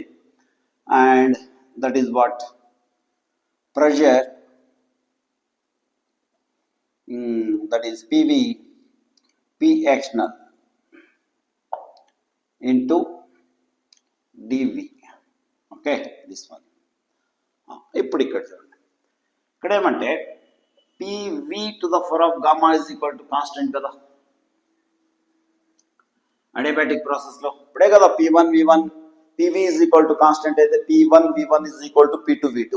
And that is what pressure, that is PV, P external. Into DV. Okay, this one. ఇప్పుడు ఇక్కడ చూడండి, ఇక్కడ ఏమంటే PV to the power of gamma is equal to constant కదా adiabatic ప్రాసెస్లో. ఇప్పుడే కదా P1 V1 PV is equal to constant అయితే P1 V1 is equal to P2 V2.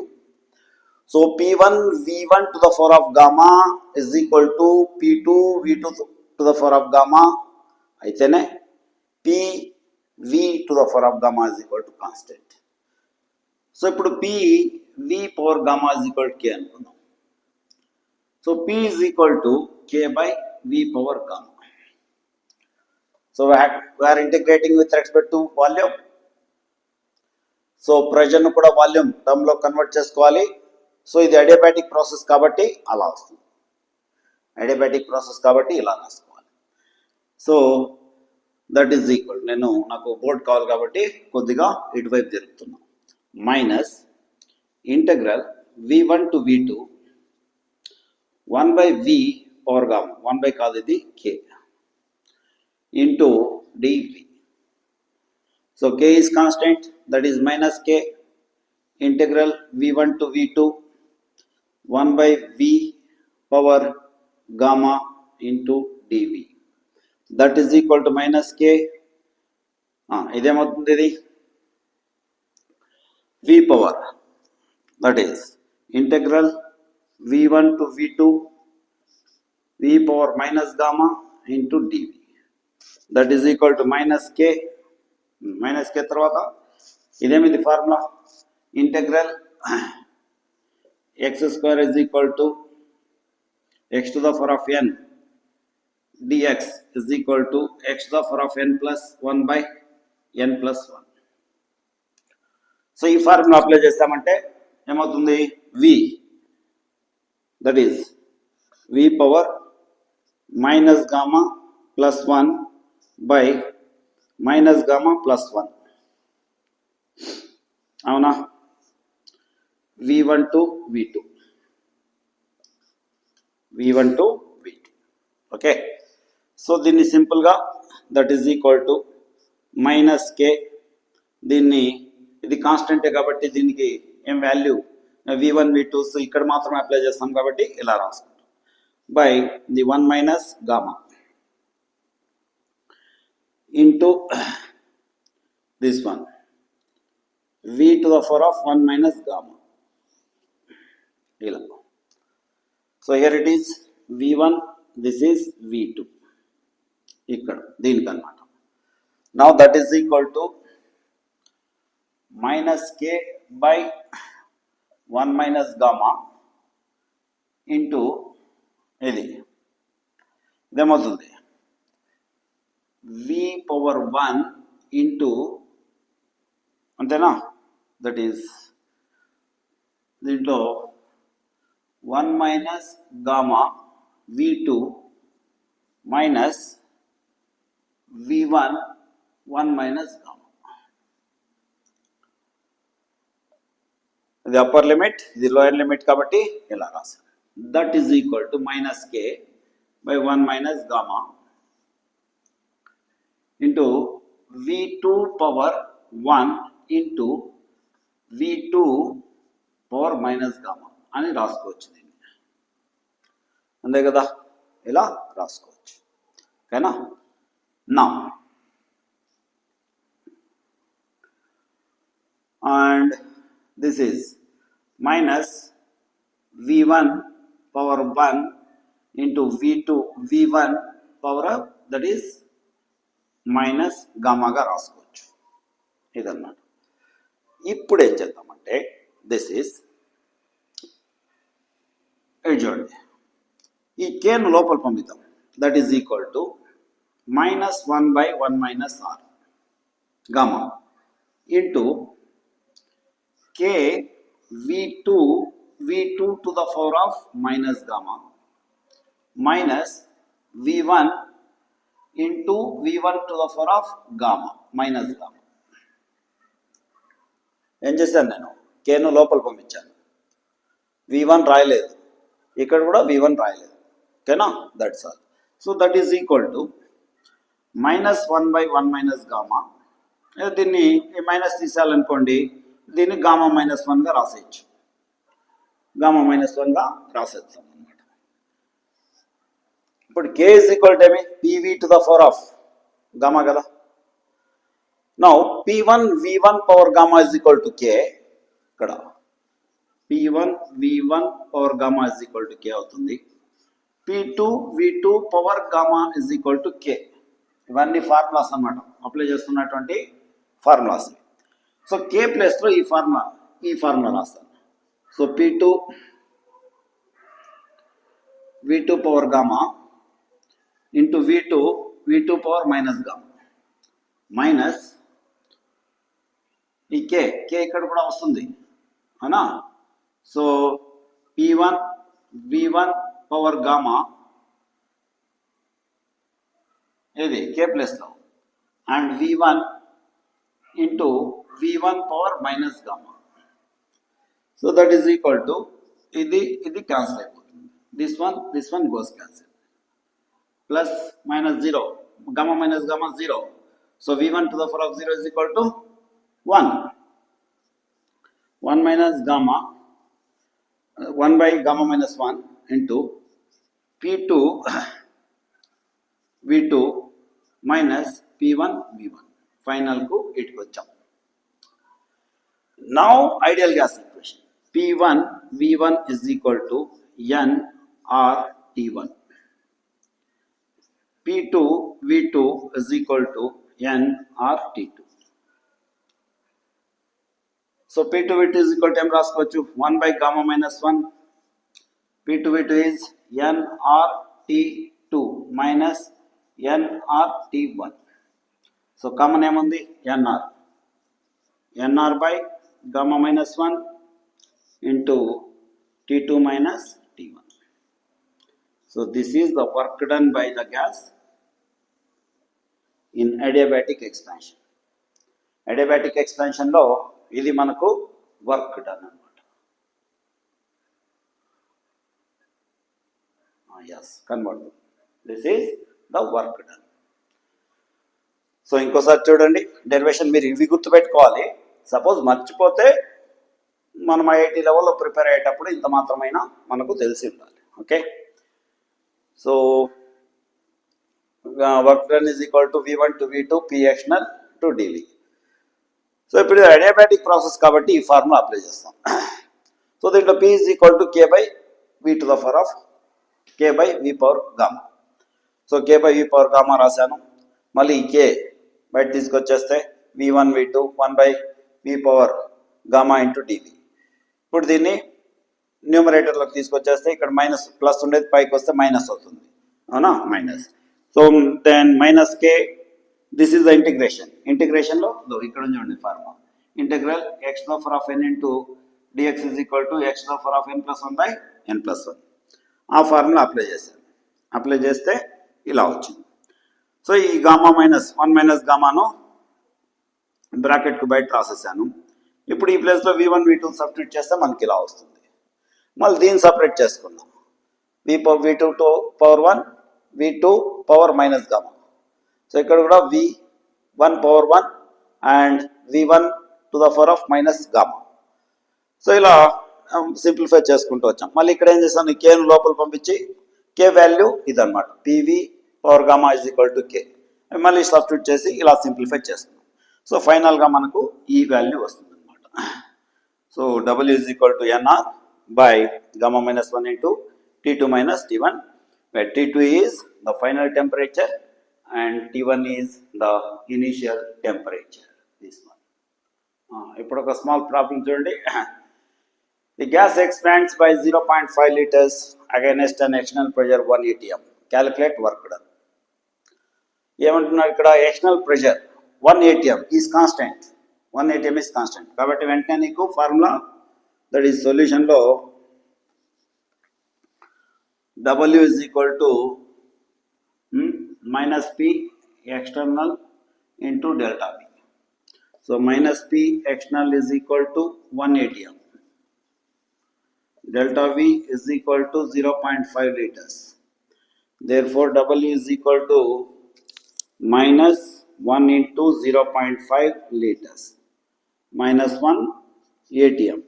So P1 V1 to the power of gamma is equal to P2 V2 to the power of gamma అయితేనే PV to the power of gamma is equal to constant. So ఇప్పుడు PV power gamma is equal to K అనుకుందాం. So P is equal to K by V power gamma. So we are integrating with respect to volume. సో pressure ను కూడా volume term లో convert చేసుకోవాలి. సో ఇది adiabatic process కాబట్టి అలా వస్తుంది, అడియాబాటిక్ ప్రాసెస్ కాబట్టి ఇలా రాసుకోవాలి. సో దట్ ఈజ్ ఈక్వల్, నాకు బోర్డ్ కావాలి కాబట్టి కొద్దిగా ఇటువైపు జరుపుతున్నా, minus integral V1 to V2 1 by V power gamma, 1 by కాదు ఇది K into dV. So K is constant, that is minus K integral V1 to V2 1 by V power gamma into dV. That is equal to minus K. ఇదేమవుతుంది, ఇది V power, that is integral V1 to V2 V power minus gamma into dV. That is equal to minus K. Minus K తర్వాత ఇదేమిది formula, integral X square is equal to X to the power of N DX is equal to X to the power of N plus 1 by n plus 1. సో ఈ formula apply చేస్తామంటే ఏమవుతుంది, V that is V power minus gamma plus 1 by minus gamma plus 1. అవునా, V1 to V2, V1 to V2. Okay, so దీన్ని సింపుల్గా that is equal to minus K, దీన్ని ఇది కాన్స్టెంటే కాబట్టి దీనికి ఏం వాల్యూ V1 V2, సో ఇక్కడ మాత్రమే అప్లై చేస్తాం కాబట్టి ఇలా రాసుకుంటాం, by the 1 minus gamma into this one V to the power of 1 minus gamma. So here it is V1, this is V2 ఇక్కడ దీనికి అన్నమాట. Now that is equal to minus K by 1 minus gamma into ఇదేమవుతుంది V power 1 into అంతేనా, that is దీంట్లో 1 minus gamma V2 minus V1 1 minus gamma. ఇది upper limit, ఇది lower limit కాబట్టి ఇలా రాసాను. That is equal to minus K by 1 minus gamma into V2 power 1 into V2 power minus gamma అని రాసుకోవచ్చు దీన్ని, అంతే కదా, ఇలా రాసుకోవచ్చు. ఓకేనా, నా and this is minus V1 power 1 into V2 V1 power that is minus గామాగా రాసుకోవచ్చు, ఇదన్నమాట. ఇప్పుడు ఏం చేద్దామంటే దిస్ ఈస్ చూడండి, ఈ కేను లోపల పంపిద్దాం, that is equal to minus 1 by 1 minus R gamma into K V2 to the power of minus gamma minus V1 into V1 to the power of gamma minus gamma. ఏం చేశాను, నేను కేను లోపల పంపించాను, V1 రాయలేదు, ఇక్కడ కూడా V1 రాయలేదు. ఓకేనా, that's all. So that is equal to minus 1/1 minus gamma. దీన్ని మైనస్ తీసేయాలనుకోండి, దీన్ని గామా -1గా రాసేయచ్చు. గామా -1గా రాసేస్తాం అనమాట. ఇప్పుడు కే ఇజ్ ఈక్వల్ టు ఏమి, PV to the power of gamma కదా. Now P1 V1 power gamma is equal to K. ఇక్కడ P1 V1 power gamma is equal to K అవుతుంది. P2 V2 power gamma is equal to K. ఇవన్నీ formulas అన్నమాట, apply చేస్తున్నటువంటి formulas. So కే ప్లేస్లో ఈ formula రాస్తాను. So P2 V2 power gamma into V2 power minus gamma minus ఈ కే ఇక్కడ కూడా వస్తుంది అవునా. So P1 V1 power gamma ఇది కే ప్లేస్లో and V1 into V1 power minus gamma. So that is equal to ఇది క్యాన్సిల్ అయిపోతుంది. This one goes cancel. Plus minus 0, gamma minus gamma 0. So V1 to the power of 0 is equal to 1 minus gamma 1 by gamma minus 1 into P2 V2 minus P1 V1. ఫైనల్కు ఇటుకు వచ్చాం. Now ideal gas equation P1 V1 is equal to nRT1. P2 V2 is equal to nRT2. So P2 V2 is equal to ఏం రాసుకోవచ్చు, 1 by gamma minus 1. P2 V2 is nRT2 minus nRT1. So common ఏముంది, nr by gamma minus 1 into T2 minus T1. So this is the work done by the gas in adiabatic expansion. Adiabatic ఎక్స్పాన్షన్లో ఇది మనకు work done అనమాట. Yes convert, this is the work done. So ఇంకోసారి చూడండి derivation, మీరు ఇవి గుర్తుపెట్టుకోవాలి. Suppose మర్చిపోతే మనం ఐఐటి లెవెల్లో ప్రిపేర్ అయ్యేటప్పుడు ఇంత మాత్రమైనా మనకు తెలిసి ఉండాలి. Okay, so work done is equal to V1 to V2 P external to dV. So ఇప్పుడు అడియాబాటిక్ ప్రాసెస్ కాబట్టి ఈ ఫార్ములా అప్లై చేస్తాం. సో దీంట్లో P is equal to K by V to the power of K by V power gamma. So K by V power gamma రాశాను. మళ్ళీ K బయట తీసుకొచ్చేస్తే V1 V2 1 by V power gamma into dV. ఇప్పుడు దీన్ని న్యూమరేటర్లోకి తీసుకొచ్చేస్తే ఇక్కడ minus plus ఉండేది పైకి వస్తే minus అవుతుంది అవునా, minus. So then minus K, this is the ఇంటిగ్రేషన్లో ఇక్కడ చూడండి formula, integral x to the power of n into dx is equal to x to the power of n+1 by n+1. ఆ formula apply చేస్తే ఇలా వచ్చింది. So ఈ gamma minus 1 minus గామాను బ్రాకెట్కు బయట రాసేసాను. ఇప్పుడు ఈ ప్లేస్లో V1 V2 సబ్స్టిట్యూట్ చేస్తే మనకి ఇలా వస్తుంది. మళ్ళీ దీన్ని సపరేట్ చేసుకుందాం. V2 to power 1 V2 power minus gamma. So ఇక్కడ కూడా V1 power 1 and V1 to the power of minus gamma. So ఇలా సింప్లిఫై చేసుకుంటూ వచ్చాం. మళ్ళీ ఇక్కడ ఏం చేస్తాను, కేను లోపల పంపించి కే వాల్యూ ఇదన్నమాట, PV power gamma is equal to K. మళ్ళీ సబ్స్టిట్యూట్ చేసి ఇలా సింప్లిఫై చేస్తున్నాం. సో ఫైనల్గా మనకు ఈ వాల్యూ వస్తుంది అనమాట. So W is equal to nR by gamma minus 1 into T2 minus T1, where T2 is the final temperature and T1 is the initial temperature. This one. ఇప్పుడు ఒక స్మాల్ ప్రాబ్లం చూడండి. The gas expands by 0.5 liters against an external pressure 1 atm. Calculate work done. ఏమంటున్నారు ఇక్కడ, external pressure 1 atm is constant. 1 atm is constant కాబట్టి వెంటనే నీకు formula that is సొల్యూషన్లో W is equal to minus P external into delta V. So minus P external is equal to 1 atm. Delta V is equal to 0.5 liters. Therefore W is equal to minus 1 into 0.5 liters minus 1 atm,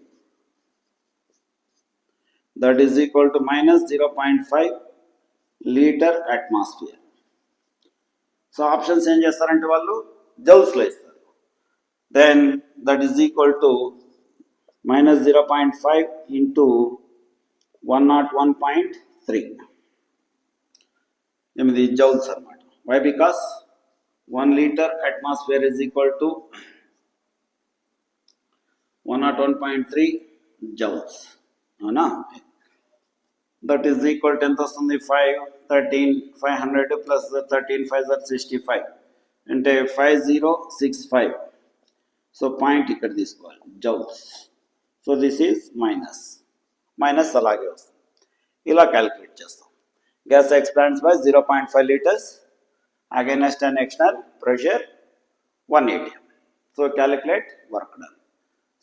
that is equal to minus 0.5 litre atmosphere. So options ఏం చేస్తారంటే వాళ్ళు జౌల్స్లో ఇస్తారు. Then that is equal to minus 0.5 into 101.3 8 joules అన్నమాట. Why? Because 1 liter atmosphere is equal to 101.3 joules. అవునా? That is equal to ఎంత వస్తుంది? 500 plus 13 5 are 65 అంటే 5065. సో పాయింట్ ఇక్కడ తీసుకోవాలి joules. So this is minus అలాగే వస్తుంది. ఇలా క్యాలిక్యులేట్ చేస్తాం. Gas expands by 0.5 liters against and external pressure 1 atm. So calculate work done.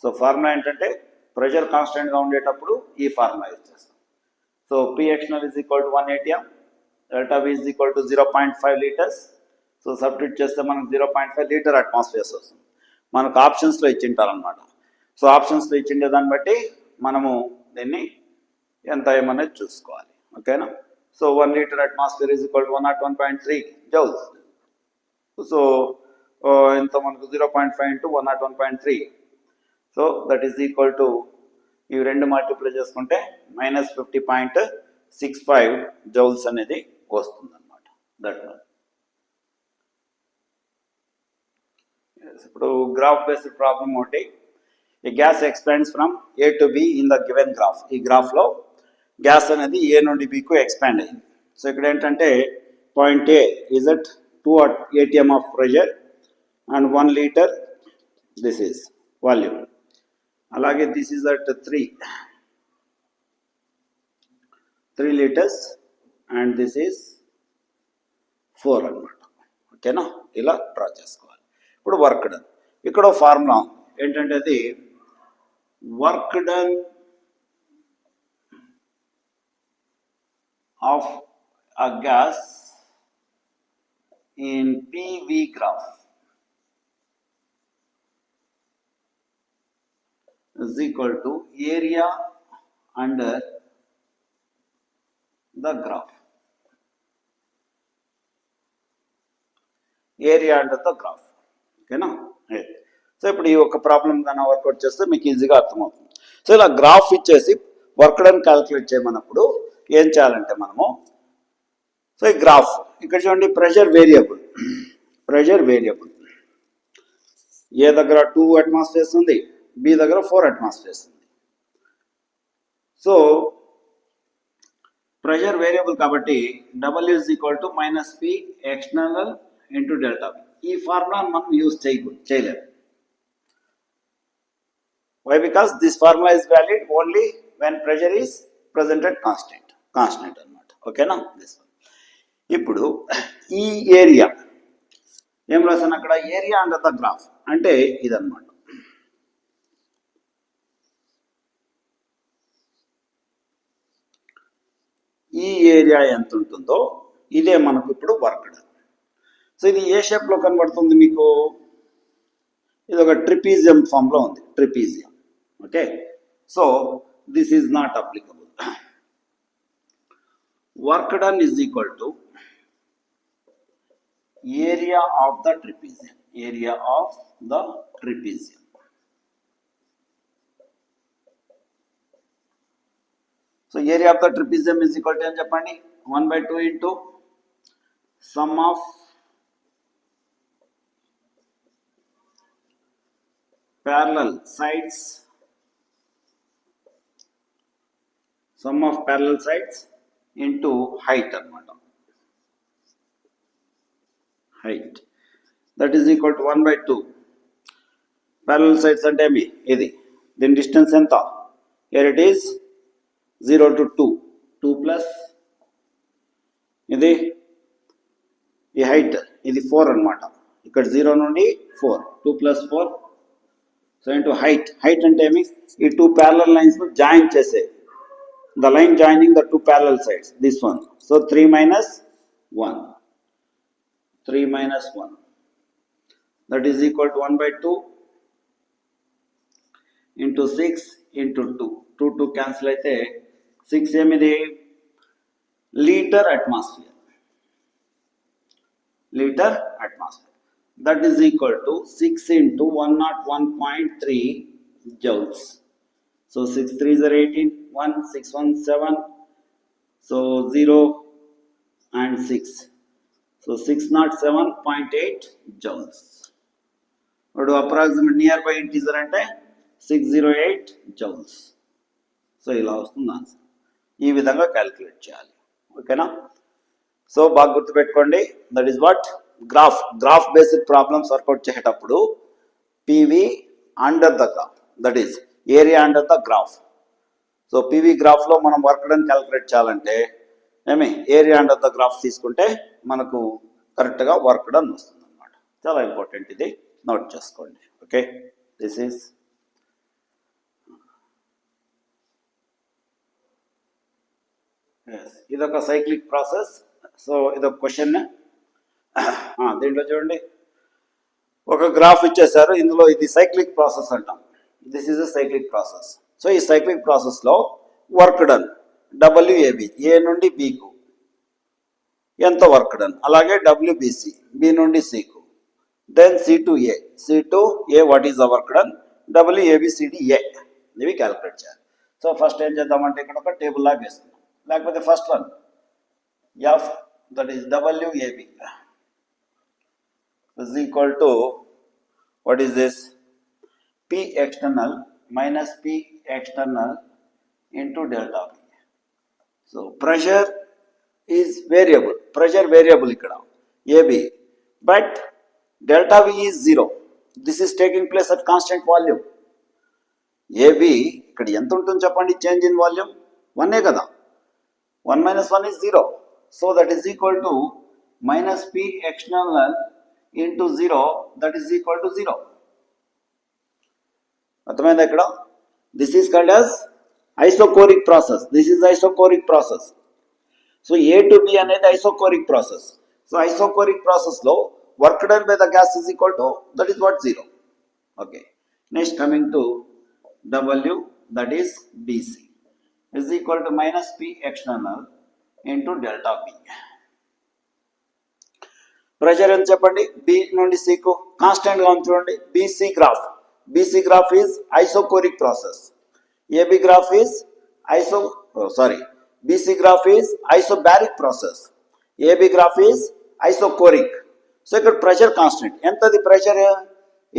So formula ఏంటంటే ప్రెషర్ కాన్స్టెంట్గా ఉండేటప్పుడు ఈ ఫార్ములా యూజ్ చేస్తాం. So P external is equal to 1 atm, delta V is equal to 0.5 liters. So substitute చేస్తే మనకు 0.5 litre atmospheres వస్తుంది. మనకు ఆప్షన్స్లో ఇచ్చింటారనమాట. సో ఆప్షన్స్లో ఇచ్చిండే దాన్ని బట్టి మనము దీన్ని ఎంత ఏమనేది చూసుకోవాలి. ఓకేనా? So 1 liter atmosphere is equal to 101.3 joules. So ఎంత మనకు 0.5 into 101.3. So that is equal to ఇవి రెండు మల్టిప్లై చేసుకుంటే -50.65 జౌల్స్ అనేది వస్తుంది అనమాట. దట్ ఇప్పుడు గ్రాఫ్ బేస్డ్ ప్రాబ్లం ఒకటి. ఈ gas expands from A to be in the given graph. ఈ గ్రాఫ్లో గ్యాస్ అనేది ఏ నుండి బికు ఎక్స్పాండ్ అయింది. సో ఇక్కడ ఏంటంటే point A is at 2 atm of pressure and 1 liter this is volume. అలాగే this is at 3 liters and this is 4 అనమాట. ఓకేనా? ఇలా డ్రా చేసుకోవాలి. ఇప్పుడు వర్క్ డన్. ఇక్కడ ఫార్ములా ఏంటంటే అది work done of a gas in PV graph is equal to area under the graph. Area under the graph. ఓకేనా? సో ఇప్పుడు ఈ ఒక ప్రాబ్లం కన్నా వర్కౌట్ చేస్తే మీకు ఈజీగా అర్థమవుతుంది. సో ఇలా గ్రాఫ్ ఇచ్చేసి వర్క్ డన్ క్యాలిక్యులేట్ చేయమన్నప్పుడు ఏం చేయాలంటే మనము, సో ఈ గ్రాఫ్ ఇక్కడ చూడండి, ప్రెషర్ వేరియబుల్ ఏ దగ్గర 2 atmospheres ఉంది, బి దగ్గర 4 atmospheres ఉంది. సో ప్రెషర్ వేరియబుల్ కాబట్టి W is equal to -P external into delta V. ఈ ఫార్ములా మనం యూజ్ చేయలేము. Why? Because this formula is valid only when pressure is presented constant అన్నమాట. ఓకేనా? This one. ఇప్పుడు ఈ ఏరియా ఏం రాసాను అక్కడ, ఏరియా అండర్ ద గ్రాఫ్ అంటే ఇదన్నమాట. ఈ ఏరియా ఎంత ఉంటుందో ఇదే మనకు ఇప్పుడు వర్క్ డన్. సో ఇది ఏ షేప్లో కనబడుతుంది మీకు, ఇది ఒక ట్రిపీజియం ఫామ్లో ఉంది, trapezium. Okay? So this is not applicable. Work done is equal to area of the trapezium. So area of the trapezium is equal to em cheppandi, 1/2 into sum of parallel sides into height అన్నమాట. height, that is equal to 1/2. parallel sides అంటే ఏమి, ఇది దీని distance ఎంత, here it is 0 to 2 plus ఇది ఈ height ఇది 4 అన్నమాట. ఇక్కడ 0 నుండి 4, 2 plus 4. సో ఇంటూ హైట్ అంటే ఏమి, ఈ 2 parallel lines జాయిన్ చేసే, the line joining the 2 parallel sides, this one. So 3 minus 1. 3 minus 1, that is equal to 1 by 2 into 6 into 2. 2 cancel అయితే 6 ఏమిది litre atmosphere, litre atmosphere, that is equal to 6 into 101.3 joules. So 6 3s are 18, 1 6 1 7, so 0 and 6, so 607.8 joules. ఇప్పుడు approximate near by integer అంటే 608 joules. So ఇలా వస్తుంది answer. ఈ విధంగా calculate చేయాలి. ఓకేనా? సో బాగా గుర్తుపెట్టుకోండి, that is what graph based problems work out చేసేటప్పుడు PV under the graph, that is area under the graph. So PV గ్రాఫ్లో మనం వర్క్ డన్ క్యాలిక్యులేట్ చేయాలంటే ఏరియా అండర్ ద గ్రాఫ్ తీసుకుంటే మనకు కరెక్ట్గా వర్క్ డన్ వస్తుంది అనమాట. చాలా ఇంపార్టెంట్, ఇది నోట్ చేసుకోండి. ఓకే, దిస్ ఈస్ ఇదొక సైక్లిక్ ప్రాసెస్. సో ఇదొక క్వశ్చన్. దీంట్లో చూడండి, ఒక గ్రాఫ్ ఇచ్చేసారు, ఇందులో ఇది సైక్లిక్ ప్రాసెస్ అంటాం. This is a cyclic process. సో ఈ సైక్లిక్ ప్రాసెస్లో వర్క్ డన్ డబ్ల్యూఏబి, ఏ నుండి బికు ఎంత వర్క్ డన్, అలాగే డబ్ల్యూబిసి, బి నుండి సికు, then C to A, C to A what is the work done, WABCDA, ఇవి క్యాలిక్యులేట్ చేయాలి. సో ఫస్ట్ ఏం చేద్దామంటే ఇక్కడ ఒక టేబుల్ లాగా వేస్తున్నాం, లేకపోతే first one F, that is WAB is equal to what is this, P external minus P external into delta V. So pressure is variable ikkada AB, but delta V is 0. This is taking place at constant volume. AB ikkada ఎంత ఉంటుంది చెప్పండి, change in volume 1 కదా, 1 minus 1 is 0. So that is equal to minus P external into 0, that is equal to 0. అర్థమైందా? ఇక్కడ this is called as isochoric process. This is isochoric process. So A to B అనేది isochoric process. So isochoric ప్రాసెస్లో work done by the gas is equal to that is what 0. Okay, next coming to W, that is BC, is equal to minus P external into delta V. Pressure ఎంత చెప్పండి, B నుండి సికు constant గా ఉంది చూడండి. BC graph is isochoric process, AB graph is BC graph is isobaric process, AB graph is isochoric. So ఇక్కడ pressure constant ఎంతది, pressure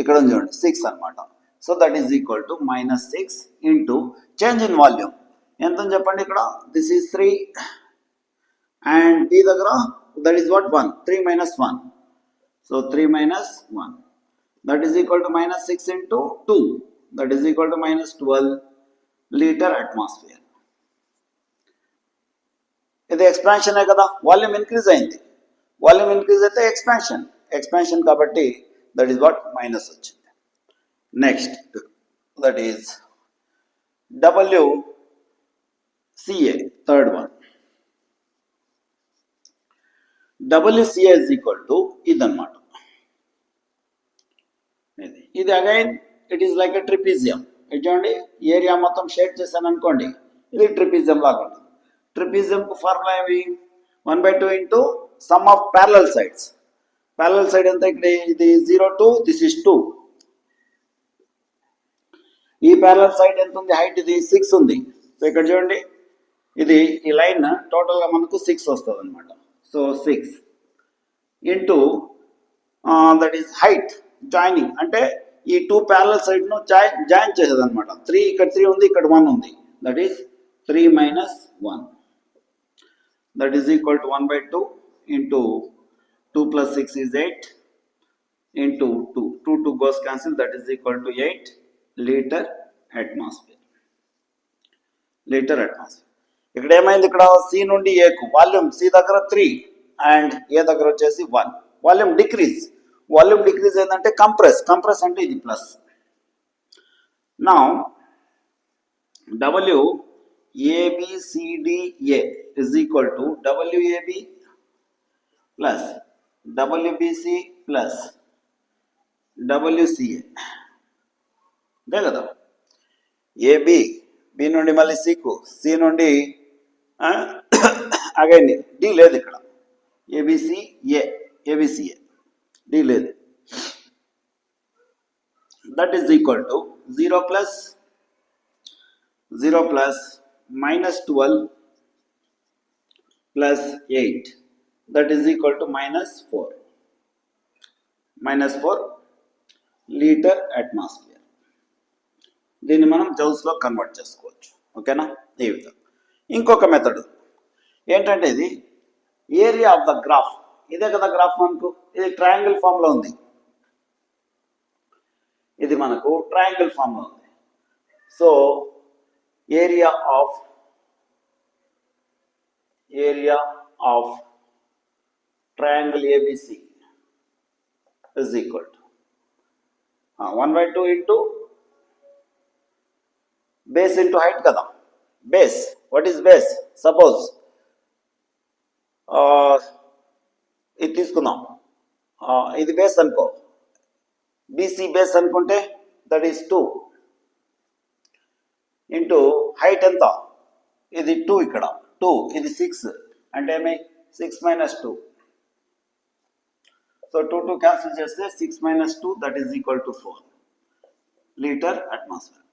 ఇక్కడ ఉంది చూడండి 6 అనమాట. So that is equal to -6 into change in volume ఎంత చెప్పండి, ఇక్కడ దిస్ ఈజ్ 3 అండ్ బి దగ్గర that is what 1, 3 minus 1, so 3 minus 1, that is equal to minus 6 into 2, that is equal to minus 12 liter atmosphere. ఇది expansion కదా, volume increase అయింది, volume increase అయితే expansion కాబట్టి that is what minus వచ్చింది. Next that is WCA, third one. WCA is equal to ఇదన్నమాట. ఇది again it is like a trapezium. ఇది చూడండి, ఏరియా మొత్తం షేడ్ చేశాను అనుకోండి, ఇది ట్రిపీజియం లాగా ఉంటుంది. ట్రిపీజియంకు ఫార్ములా ఏమి, 1/2 into some of parallel sides. Parallel side ఎంత, ఇక్కడ ఇది 0 2, దిస్ ఇస్ 2. ఈ ప్యారలల్ సైడ్ ఎంత ఉంది, హైట్ ఇది 6 ఉంది. సో ఇక్కడ చూడండి, ఇది ఈ లైన్ టోటల్గా మనకు 6 వస్తుంది అనమాట. So 6 into that is height joining, అంటే ఈ 2 ప్యారలల్ సైడ్ను జాయిన్ చేసేది అనమాట. 3 ఇక్కడ 3 ఉంది, ఇక్కడ 1 ఉంది, that is 3 minus 1, that is equal to 1/2 into 2 plus 6 is 8 into 2 goes cancel, that is equal to 8 liter atmosphere. ఇక్కడ ఏమైంది, ఇక్కడ సి నుండి ఏకు వాల్యూమ్ సి దగ్గర 3 అండ్ ఏ దగ్గర వచ్చేసి 1. వాల్యూమ్ డిక్రీజ్ ఏంటంటే కంప్రెస్ అంటే ఇది ప్లస్. నా WABCDA is equal to WAB plus WBC plus WCA అంతే కదా. ఏబి, బి నుండి మళ్ళీ సికు, సి నుండి అగైన్ డి లేదు ఇక్కడ. ఏబిసిఏ, ఏబిసిఏ, డి లేదు. That is equal to 0 plus -12 plus 8, that is equal to -4 litre atmosphere. దీన్ని మనం జౌల్స్లో కన్వర్ట్ చేసుకోవచ్చు. ఓకేనా, ఈ విధంగా. ఇంకొక మెథడ్ ఏంటంటే ఇది ఏరియా ఆఫ్ ద గ్రాఫ్. ఇదే కదా గ్రాఫ్ మనకు, ఇది ట్రయాంగిల్ ఫామ్లో ఉంది. ఇది మనకు ట్రయాంగిల్ ఫామ్లో ఉంది. So area of triangle ABC is equal to 1/2 into base into height kada. Base, what is base? Suppose ఇది తీసుకుందాం, ఇది బేస్ అనుకో, బీసీ బేస్ అనుకుంటే దట్ ఈస్ 2 ఇంటూ హైట్ ఎంత, ఇది 2, ఇక్కడ 2, ఇది 6 అంటే ఏమి 6 - 2. సో 2 క్యాన్సిల్ చేస్తే 6 - 2 that is equal to 4 litre atmosphere.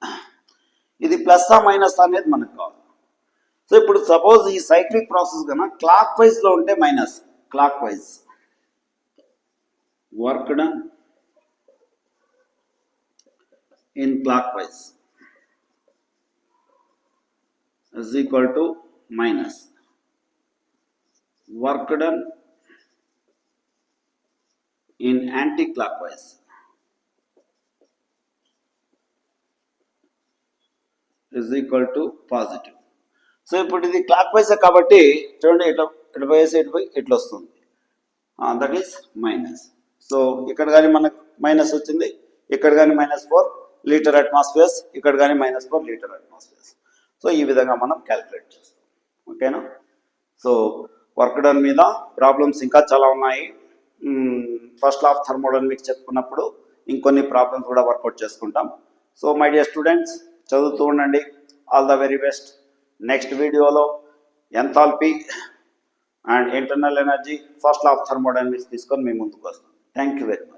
ఇది ప్లస్ మైనస్ అనేది మనకు కావాలి. సో ఇప్పుడు సపోజ్ ఈ సైక్లిక్ ప్రాసెస్ కన్నా క్లాక్ వైజ్లో ఉంటే minus, clock wise work done in clock wise is equal to minus work done in anti-clockwise is equal to positive. So ఇప్పుడు ఇది క్లాక్ వైజ్ కాబట్టి చూడండి, ఇటు పోయేసి ఇట్లా వస్తుంది, దట్ ఈస్ మైనస్. సో ఇక్కడ కానీ మనకు మైనస్ వచ్చింది, ఇక్కడ కానీ -4 లీటర్ అట్మాస్ఫియర్స్, ఇక్కడ కానీ -4 లీటర్ అట్మాస్ఫియర్స్. సో ఈ విధంగా మనం క్యాలిక్యులేట్ చేస్తాం. ఓకేనా. సో వర్క్ డన్ మీద ప్రాబ్లమ్స్ ఇంకా చాలా ఉన్నాయి. ఫస్ట్ లా ఆఫ్ థర్మోడైనమిక్స్ చెప్పుకున్నప్పుడు ఇంకొన్ని ప్రాబ్లమ్స్ కూడా వర్కౌట్ చేసుకుంటాం. సో మై డియర్ స్టూడెంట్స్, చదువుతూ ఉండండి. All the very best. Next వీడియోలో enthalpy and internal energy, first law of thermodynamics తీసుకొని మీ ముందుకు వస్తాం. Thank you very much.